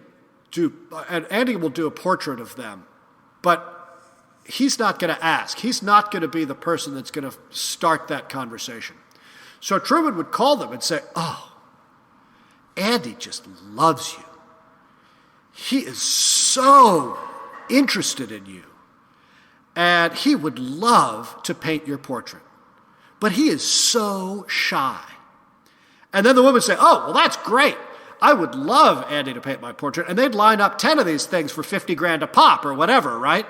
do, and Andy will do a portrait of them, but he's not going to ask. He's not going to be the person that's going to start that conversation. So Truman would call them and say, oh, Andy just loves you. He is so interested in you. And he would love to paint your portrait. But he is so shy. And then the woman would say, oh, well, that's great. I would love Andy to paint my portrait. And they'd line up 10 of these things for $50,000 a pop or whatever, right?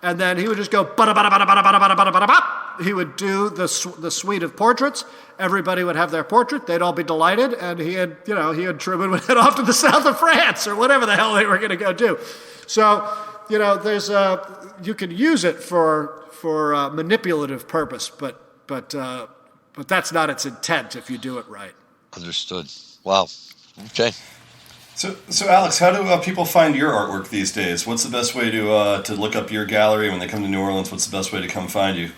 And then he would just go, bada-bada-bada-bada-bada-bada-bada-bada. He would do the suite of portraits. Everybody would have their portrait. They'd all be delighted. And he and Truman would head off to the south of France or whatever the hell they were going to go do. So, there's you can use it for manipulative purpose, but that's not its intent if you do it right. Understood. Wow. Okay. So Alex, how do people find your artwork these days? What's the best way to look up your gallery when they come to New Orleans? What's the best way to come find you?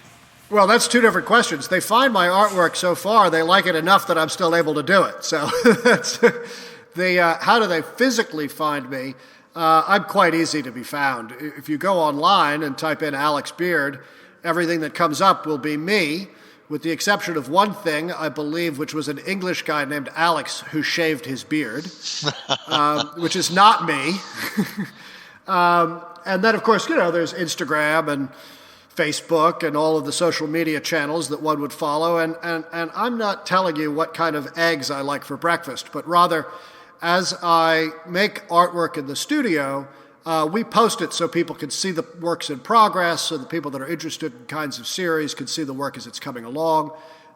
Well, that's two different questions. They find my artwork so far, they like it enough that I'm still able to do it. So that's how do they physically find me? I'm quite easy to be found. If you go online and type in Alex Beard, everything that comes up will be me, with the exception of one thing, I believe, which was an English guy named Alex who shaved his beard, which is not me. And then, of course, there's Instagram and Facebook and all of the social media channels that one would follow. And I'm not telling you what kind of eggs I like for breakfast, but rather, as I make artwork in the studio, we post it so people can see the works in progress, so the people that are interested in kinds of series can see the work as it's coming along.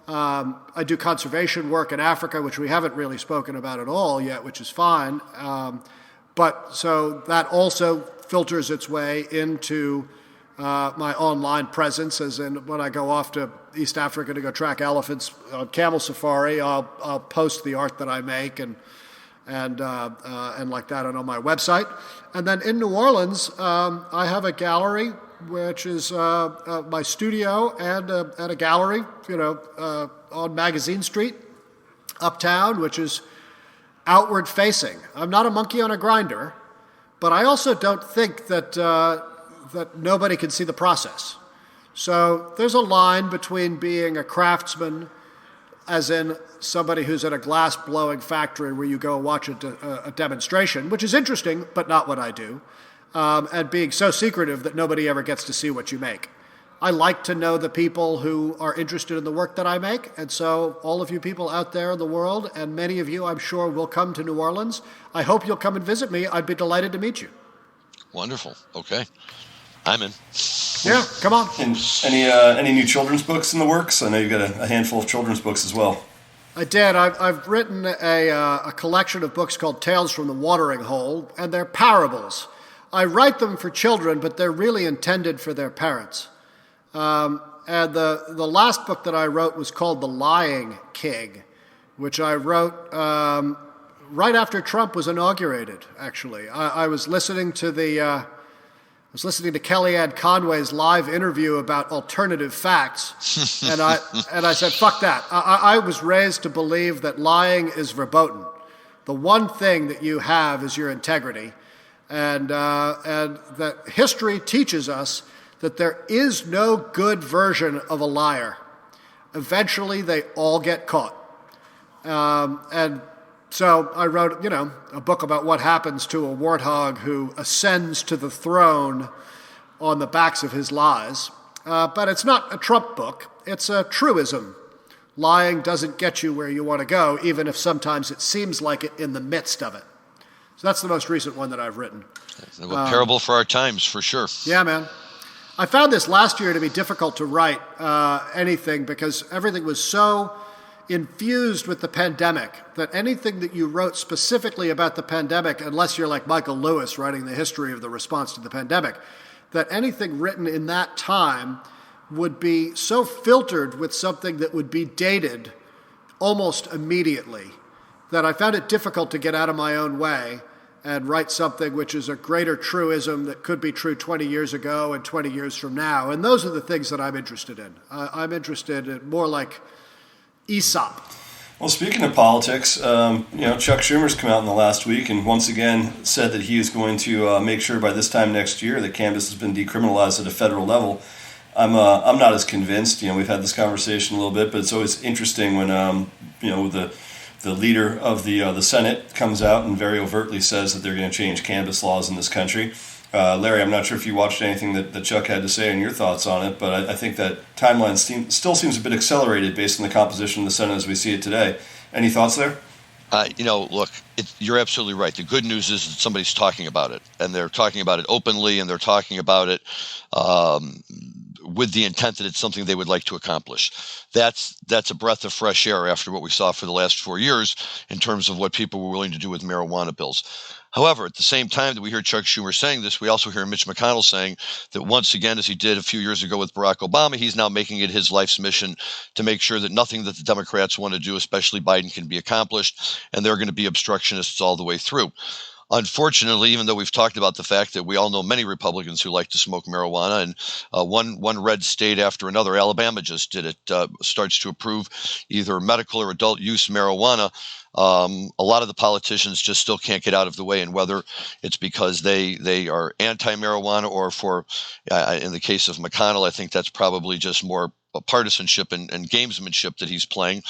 I do conservation work in Africa, which we haven't really spoken about at all yet, which is fine. But so that also filters its way into my online presence, as in when I go off to East Africa to go track elephants on camel safari, I'll post the art that I make and like that on my website. And then in New Orleans, I have a gallery, which is my studio and a gallery, on Magazine Street, uptown, which is outward facing. I'm not a monkey on a grinder, but I also don't think that nobody can see the process. So there's a line between being a craftsman as in somebody who's at a glass blowing factory where you go watch a demonstration, which is interesting, but not what I do, and being so secretive that nobody ever gets to see what you make. I like to know the people who are interested in the work that I make, and so all of you people out there in the world, and many of you I'm sure will come to New Orleans. I hope you'll come and visit me. I'd be delighted to meet you. Wonderful. Okay. I'm in. Yeah, come on. And any new children's books in the works? I know you've got a handful of children's books as well. I did. I've written a collection of books called Tales from the Watering Hole, and they're parables. I write them for children, but they're really intended for their parents. And the last book that I wrote was called The Lying King, which I wrote right after Trump was inaugurated, actually. I was listening to Kellyanne Conway's live interview about alternative facts, and I said, fuck that. I was raised to believe that lying is verboten. The one thing that you have is your integrity, and that history teaches us that there is no good version of a liar. Eventually, they all get caught. And so I wrote, a book about what happens to a warthog who ascends to the throne on the backs of his lies. But it's not a Trump book. It's a truism. Lying doesn't get you where you want to go, even if sometimes it seems like it in the midst of it. So that's the most recent one that I've written. A parable for our times, for sure. Yeah, man. I found this last year to be difficult to write anything because everything was so infused with the pandemic that anything that you wrote specifically about the pandemic, unless you're like Michael Lewis writing the history of the response to the pandemic, that anything written in that time would be so filtered with something that would be dated almost immediately that I found it difficult to get out of my own way and write something which is a greater truism that could be true 20 years ago and 20 years from now. And those are the things that I'm interested in. I'm interested in more like Aesop. Well, speaking of politics, Chuck Schumer's come out in the last week and once again said that he is going to make sure by this time next year that cannabis has been decriminalized at a federal level. I'm not as convinced. We've had this conversation a little bit, but it's always interesting when the leader of the Senate comes out and very overtly says that they're going to change cannabis laws in this country. Larry, I'm not sure if you watched anything that Chuck had to say and your thoughts on it, but I think that timeline still seems a bit accelerated based on the composition of the Senate as we see it today. Any thoughts there? Look, you're absolutely right. The good news is that somebody's talking about it, and they're talking about it openly, and they're talking about it with the intent that it's something they would like to accomplish. That's a breath of fresh air after what we saw for the last 4 years in terms of what people were willing to do with marijuana bills. However, at the same time that we hear Chuck Schumer saying this, we also hear Mitch McConnell saying that once again, as he did a few years ago with Barack Obama, he's now making it his life's mission to make sure that nothing that the Democrats want to do, especially Biden, can be accomplished, and they're going to be obstructionists all the way through. Unfortunately, even though we've talked about the fact that we all know many Republicans who like to smoke marijuana, and one red state after another, Alabama just did it, starts to approve either medical or adult use marijuana. A lot of the politicians just still can't get out of the way, and whether it's because they are anti-marijuana or in the case of McConnell, I think that's probably just more partisanship and gamesmanship that he's playing.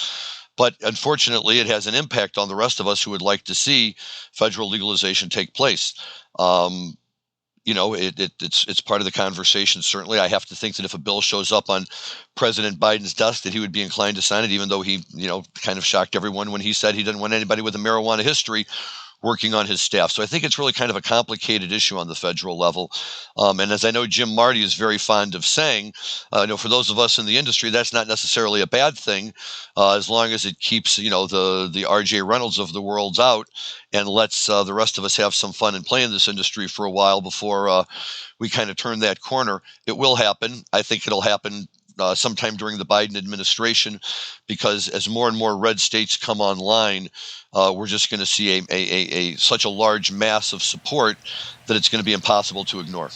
But unfortunately, it has an impact on the rest of us who would like to see federal legalization take place. It's part of the conversation. Certainly, I have to think that if a bill shows up on President Biden's desk, that he would be inclined to sign it, even though he, kind of shocked everyone when he said he didn't want anybody with a marijuana history working on his staff. So I think it's really kind of a complicated issue on the federal level. And as I know Jim Marty is very fond of saying, for those of us in the industry, that's not necessarily a bad thing, as long as it keeps, the RJ Reynolds of the world out and lets the rest of us have some fun and play in this industry for a while before we kind of turn that corner. It will happen. I think it'll happen sometime during the Biden administration, because as more and more red states come online, we're just going to see a such a large mass of support that it's going to be impossible to ignore.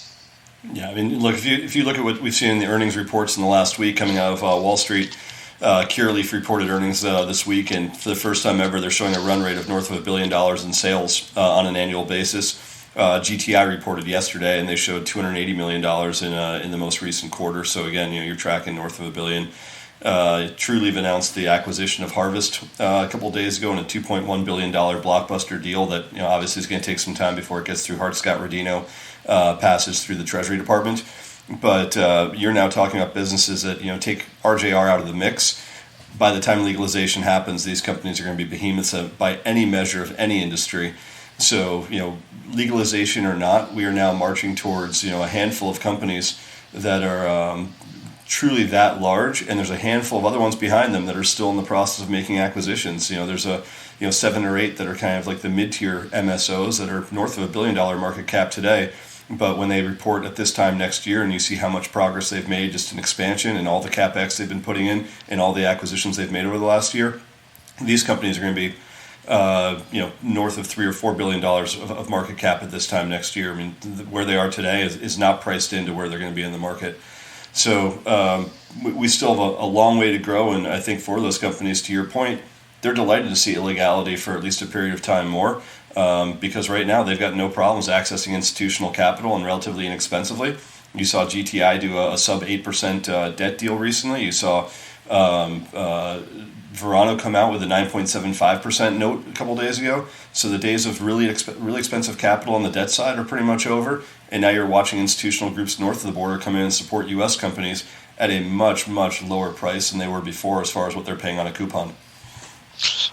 Yeah, I mean, look, if you look at what we've seen in the earnings reports in the last week coming out of Wall Street, Curaleaf reported earnings this week, and for the first time ever, they're showing a run rate of north of $1 billion in sales on an annual basis. GTI reported yesterday, and they showed $280 million in the most recent quarter. So again, you're tracking north of $1 billion. Trulieve announced the acquisition of Harvest a couple of days ago in a $2.1 billion blockbuster deal that obviously is going to take some time before it gets through Hart-Scott-Rodino, passes through the Treasury Department. But you're now talking about businesses that take RJR out of the mix. By the time legalization happens, these companies are going to be behemoths by any measure of any industry. So legalization or not, we are now marching towards a handful of companies that are truly that large, and there's a handful of other ones behind them that are still in the process of making acquisitions. There's a 7 or 8 that are kind of like the mid-tier MSOs that are north of $1 billion market cap today. But when they report at this time next year, and you see how much progress they've made just in expansion and all the capex they've been putting in and all the acquisitions they've made over the last year, these companies are going to be north of $3 or $4 billion of market cap at this time next year. I mean, where they are today is not priced into where they're going to be in the market. So we still have a long way to grow, and I think for those companies, to your point, they're delighted to see illegality for at least a period of time more, because right now they've got no problems accessing institutional capital and relatively inexpensively. You saw GTI do a sub 8% debt deal recently. You saw Verano come out with a 9.75% note a couple days ago. So the days of really expensive capital on the debt side are pretty much over. And now you're watching institutional groups north of the border come in and support U.S. companies at a much, much lower price than they were before as far as what they're paying on a coupon.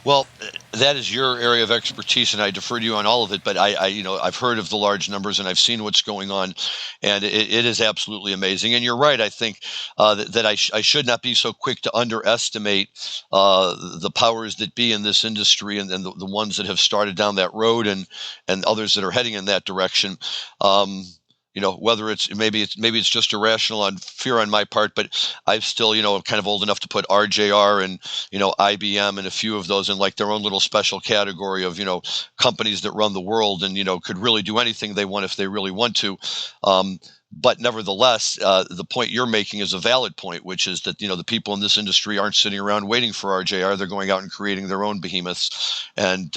Well, that is your area of expertise, and I defer to you on all of it. But I've heard of the large numbers, and I've seen what's going on, and it is absolutely amazing. And you're right. I think that I should not be so quick to underestimate the powers that be in this industry, and the ones that have started down that road, and others that are heading in that direction. Whether it's maybe it's just irrational on fear on my part, but I'm still, kind of old enough to put RJR and, IBM and a few of those in like their own little special category of, companies that run the world and, could really do anything they want if they really want to. But nevertheless, the point you're making is a valid point, which is that, the people in this industry aren't sitting around waiting for RJR. They're going out and creating their own behemoths. And,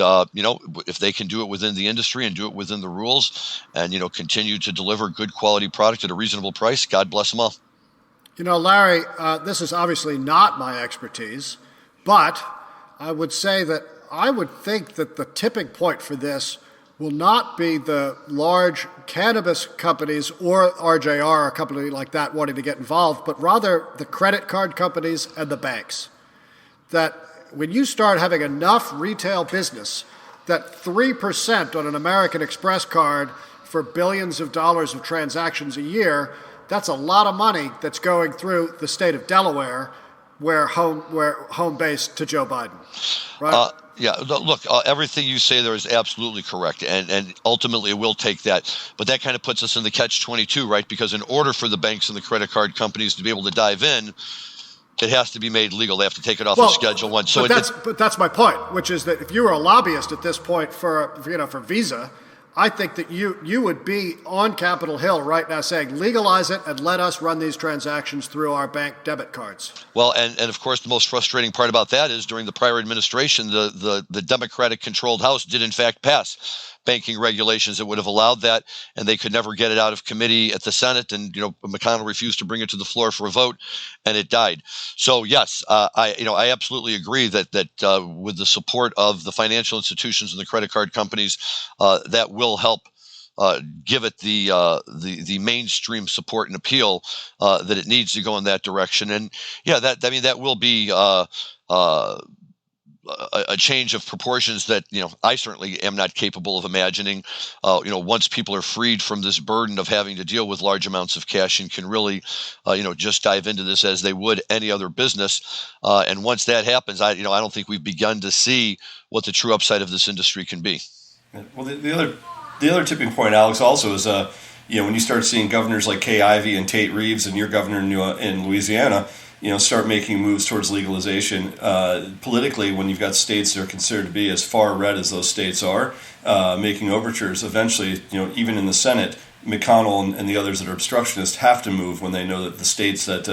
if they can do it within the industry and do it within the rules and, continue to deliver good quality product at a reasonable price, God bless them all. Larry, this is obviously not my expertise, but I would say that I would think that the tipping point for this will not be the large cannabis companies or RJR, a company like that, wanting to get involved, but rather the credit card companies and the banks. That when you start having enough retail business that 3% on an American Express card for billions of dollars of transactions a year, that's a lot of money that's going through the state of Delaware, where home base to Joe Biden, right? Yeah, look, everything you say there is absolutely correct, and ultimately it will take that. But that kind of puts us in the catch-22, right? Because in order for the banks and the credit card companies to be able to dive in, it has to be made legal. They have to take it off of Schedule 1. So but that's my point, which is that if you were a lobbyist at this point for Visa, I think that you would be on Capitol Hill right now saying, legalize it and let us run these transactions through our bank debit cards. Well, and of course, the most frustrating part about that is during the prior administration, the Democratic-controlled House did in fact pass banking regulations that would have allowed that, and they could never get it out of committee at the Senate, and McConnell refused to bring it to the floor for a vote, and it died. So yes, I absolutely agree that with the support of the financial institutions and the credit card companies, that will help give it the mainstream support and appeal that it needs to go in that direction. And yeah, that will be a change of proportions that I certainly am not capable of imagining. Once people are freed from this burden of having to deal with large amounts of cash and can really just dive into this as they would any other business, and once that happens, I don't think we've begun to see what the true upside of this industry can be. Well, the other tipping point, Alex, also is when you start seeing governors like Kay Ivey and Tate Reeves and your governor in Louisiana, start making moves towards legalization. Politically, when you've got states that are considered to be as far red as those states are, making overtures, eventually, even in the Senate, McConnell and the others that are obstructionists have to move when they know that the states that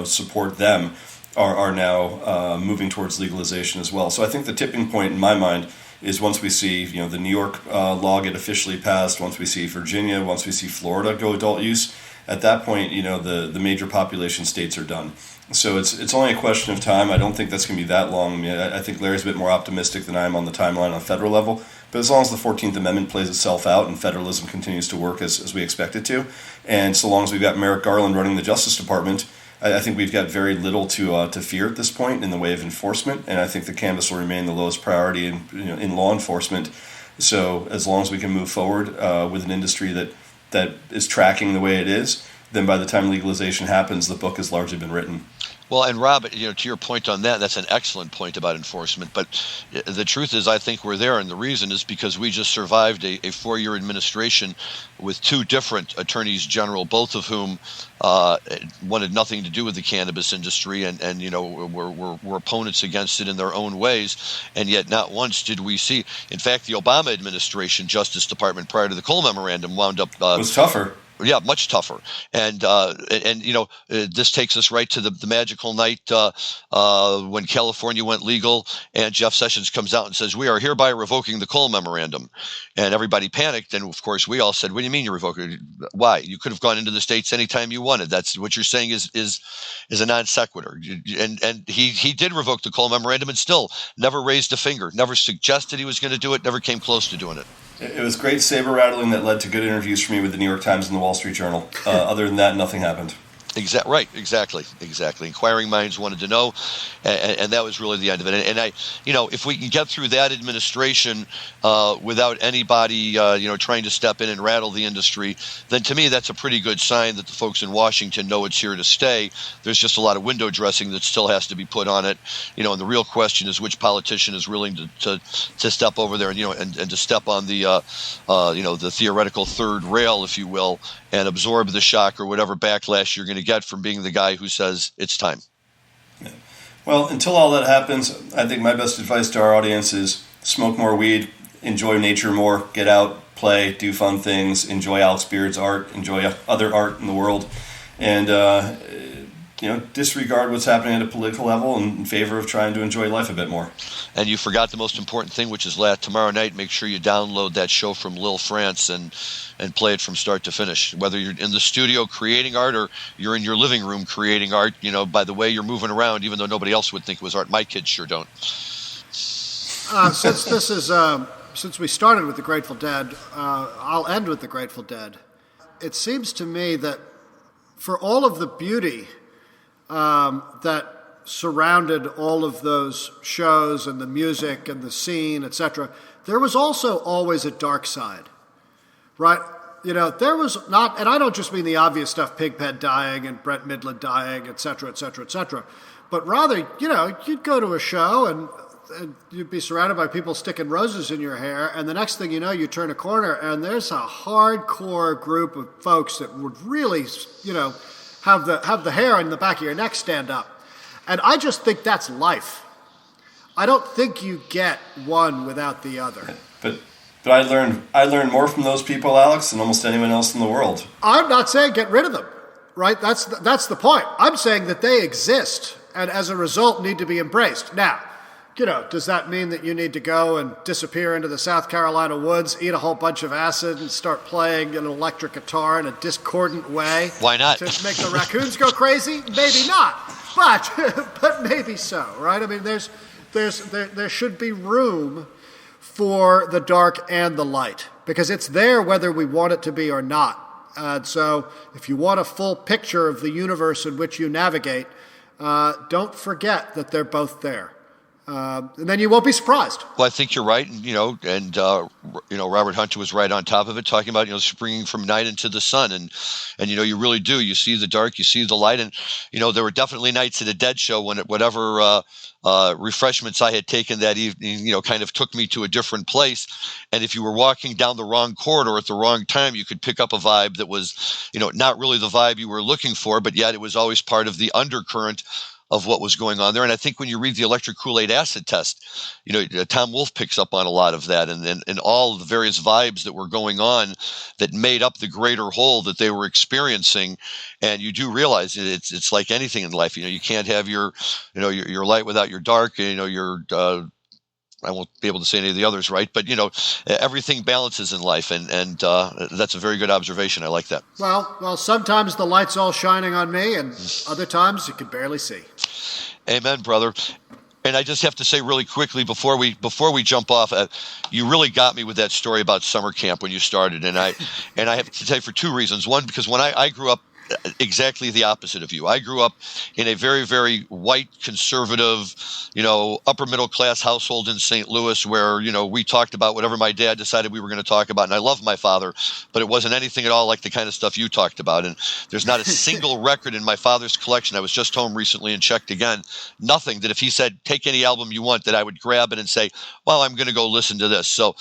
support them are now moving towards legalization as well. So I think the tipping point in my mind is once we see the New York law get officially passed, once we see Virginia, once we see Florida go adult use, at that point, the major population states are done. So it's only a question of time. I don't think that's going to be that long. I mean, I think Larry's a bit more optimistic than I am on the timeline on a federal level. But as long as the 14th Amendment plays itself out and federalism continues to work as we expect it to, and so long as we've got Merrick Garland running the Justice Department, I think we've got very little to fear at this point in the way of enforcement. And I think the canvas will remain the lowest priority in law enforcement. So as long as we can move forward with an industry that is tracking the way it is, then by the time legalization happens, the book has largely been written. Well, and Rob, to your point on that, that's an excellent point about enforcement. But the truth is, I think we're there, and the reason is because we just survived a 4-year administration with 2 different attorneys general, both of whom wanted nothing to do with the cannabis industry, and were opponents against it in their own ways. And yet, not once did we see. In fact, the Obama administration Justice Department prior to the Cole Memorandum wound up it was tougher. Yeah, much tougher. And this takes us right to the magical night when California went legal, and Jeff Sessions comes out and says, "We are hereby revoking the Cole Memorandum." And everybody panicked, and of course we all said, "What do you mean you're revoking it? Why? You could have gone into the states anytime you wanted. That's what you're saying is a non sequitur." And he did revoke the Cole Memorandum and still never raised a finger, never suggested he was going to do it, never came close to doing it. It was great saber rattling that led to good interviews for me with the New York Times and the Wall Street Journal. Other than that, nothing happened. Right, exactly. Inquiring minds wanted to know, and that was really the end of it. And if we can get through that administration without anybody, trying to step in and rattle the industry, then to me that's a pretty good sign that the folks in Washington know it's here to stay. There's just a lot of window dressing that still has to be put on it, and the real question is which politician is willing to step over there and to step on the the theoretical third rail, if you will, and absorb the shock or whatever backlash you're going to get from being the guy who says it's time. Yeah. Well, until all that happens, I think my best advice to our audience is smoke more weed, enjoy nature more, get out, play, do fun things, enjoy Alex Beard's art, enjoy other art in the world, and disregard what's happening at a political level in favor of trying to enjoy life a bit more. And you forgot the most important thing, which is tomorrow night. Make sure you download that show from Lille France and play it from start to finish. Whether you're in the studio creating art or you're in your living room creating art, by the way you're moving around, even though nobody else would think it was art. My kids sure don't. Since we started with the Grateful Dead, I'll end with the Grateful Dead. It seems to me that for all of the beauty that surrounded all of those shows and the music and the scene, etc., there was also always a dark side, right? There was not, and I don't just mean the obvious stuff, Pigpen dying and Brent Midland dying, etc., etc., etc., but rather, you'd go to a show and you'd be surrounded by people sticking roses in your hair, and the next thing you know, you turn a corner and there's a hardcore group of folks that would really, have the hair in the back of your neck stand up. And I just think that's life. I don't think you get one without the other. But I learned more from those people, Alex, than almost anyone else in the world. I'm not saying get rid of them, right? That's the point. I'm saying that they exist and as a result need to be embraced. Now, does that mean that you need to go and disappear into the South Carolina woods, eat a whole bunch of acid, and start playing an electric guitar in a discordant way? Why not? To make the raccoons go crazy? Maybe not, but maybe so, right? I mean, there should be room for the dark and the light because it's there whether we want it to be or not. And so, if you want a full picture of the universe in which you navigate, don't forget that they're both there. And then you won't be surprised. Well, I think you're right, and Robert Hunter was right on top of it, talking about springing from night into the sun, and you really do. You see the dark, you see the light, and there were definitely nights at a Dead show when whatever refreshments I had taken that evening, kind of took me to a different place. And if you were walking down the wrong corridor at the wrong time, you could pick up a vibe that was, not really the vibe you were looking for, but yet it was always part of the undercurrent of what was going on there. And I think when you read the electric Kool-Aid acid test, Tom Wolfe picks up on a lot of that and all the various vibes that were going on that made up the greater whole that they were experiencing. And you do realize it's like anything in life. You can't have your light without your dark, your I won't be able to say any of the others right, but everything balances in life, and that's a very good observation. I like that. Well, sometimes the light's all shining on me, and other times you can barely see. Amen, brother. And I just have to say really quickly before we jump off, you really got me with that story about summer camp when you started, and I have to say for two reasons. One, because when I grew up, exactly the opposite of you. I grew up in a very, very white, conservative, upper middle class household in St. Louis where, we talked about whatever my dad decided we were going to talk about. And I love my father, but it wasn't anything at all like the kind of stuff you talked about. And there's not a single record in my father's collection. I was just home recently and checked again. Nothing that if he said, take any album you want, that I would grab it and say, well, I'm going to go listen to this. So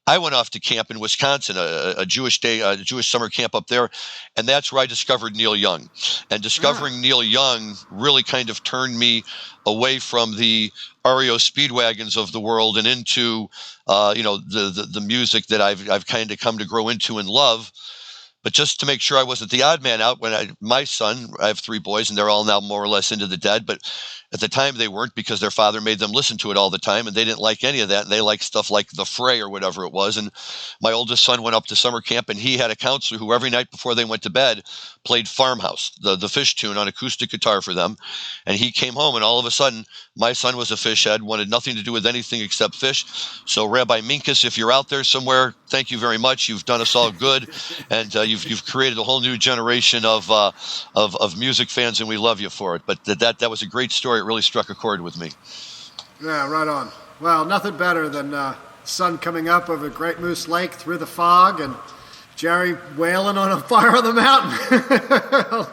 I went off to camp in Wisconsin, a Jewish summer camp up there, and that's where I discovered Neil Young. And discovering Neil Young really kind of turned me away from the REO Speedwagons of the world and into, the music that I've kind of come to grow into and love. But just to make sure I wasn't the odd man out, my son, I have three boys, and they're all now more or less into the Dead, but at the time they weren't because their father made them listen to it all the time, and they didn't like any of that, and they liked stuff like The Fray or whatever it was. And my oldest son went up to summer camp, and he had a counselor who every night before they went to bed played Farmhouse, the Fish tune, on acoustic guitar for them. And he came home, and all of a sudden, my son was a fish head, wanted nothing to do with anything except fish. So Rabbi Minkus, if you're out there somewhere, thank you very much. You've done us all good, and you've created a whole new generation of music fans, and we love you for it. But that was a great story. It really struck a chord with me. Yeah, right on. Well, nothing better than sun coming up over Great Moose Lake through the fog and Jerry wailing on a fire on the mountain.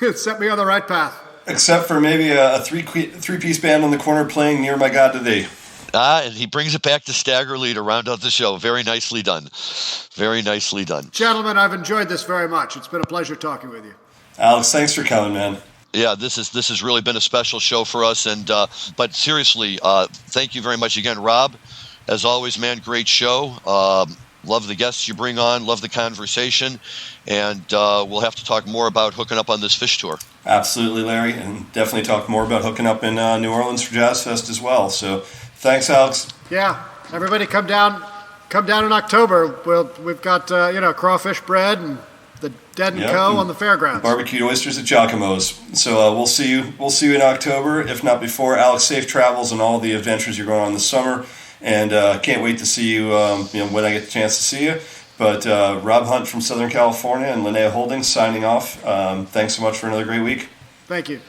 It set me on the right path. Except for maybe a three-piece band on the corner playing Near My God to Thee. And he brings it back to Stagger Lee to round out the show. Very nicely done. Very nicely done. Gentlemen, I've enjoyed this very much. It's been a pleasure talking with you. Alex, thanks for coming, man. Yeah, this has really been a special show for us. And but seriously, thank you very much again, Rob. As always, man, great show. Love the guests you bring on. Love the conversation. And we'll have to talk more about hooking up on this fish tour. Absolutely, Larry. And definitely talk more about hooking up in New Orleans for Jazz Fest as well. So thanks, Alex. Yeah, everybody come down in October. We've got, crawfish bread and the Dead & Co. on the fairgrounds. Barbecued oysters at Giacomo's. So we'll see you in October, if not before. Alex, safe travels and all the adventures you're going on this summer. And can't wait to see you, when I get the chance to see you. But Rob Hunt from Southern California and Linnea Holdings signing off. Thanks so much for another great week. Thank you.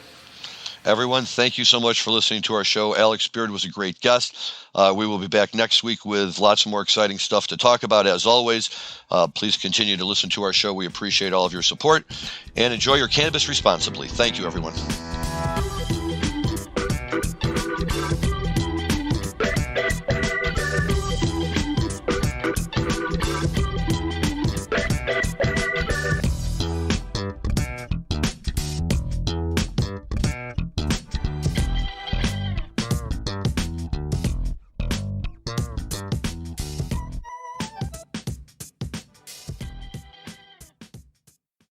Everyone, thank you so much for listening to our show. Alex Beard was a great guest. We will be back next week with lots more exciting stuff to talk about. As always, please continue to listen to our show. We appreciate all of your support, and enjoy your cannabis responsibly. Thank you, everyone.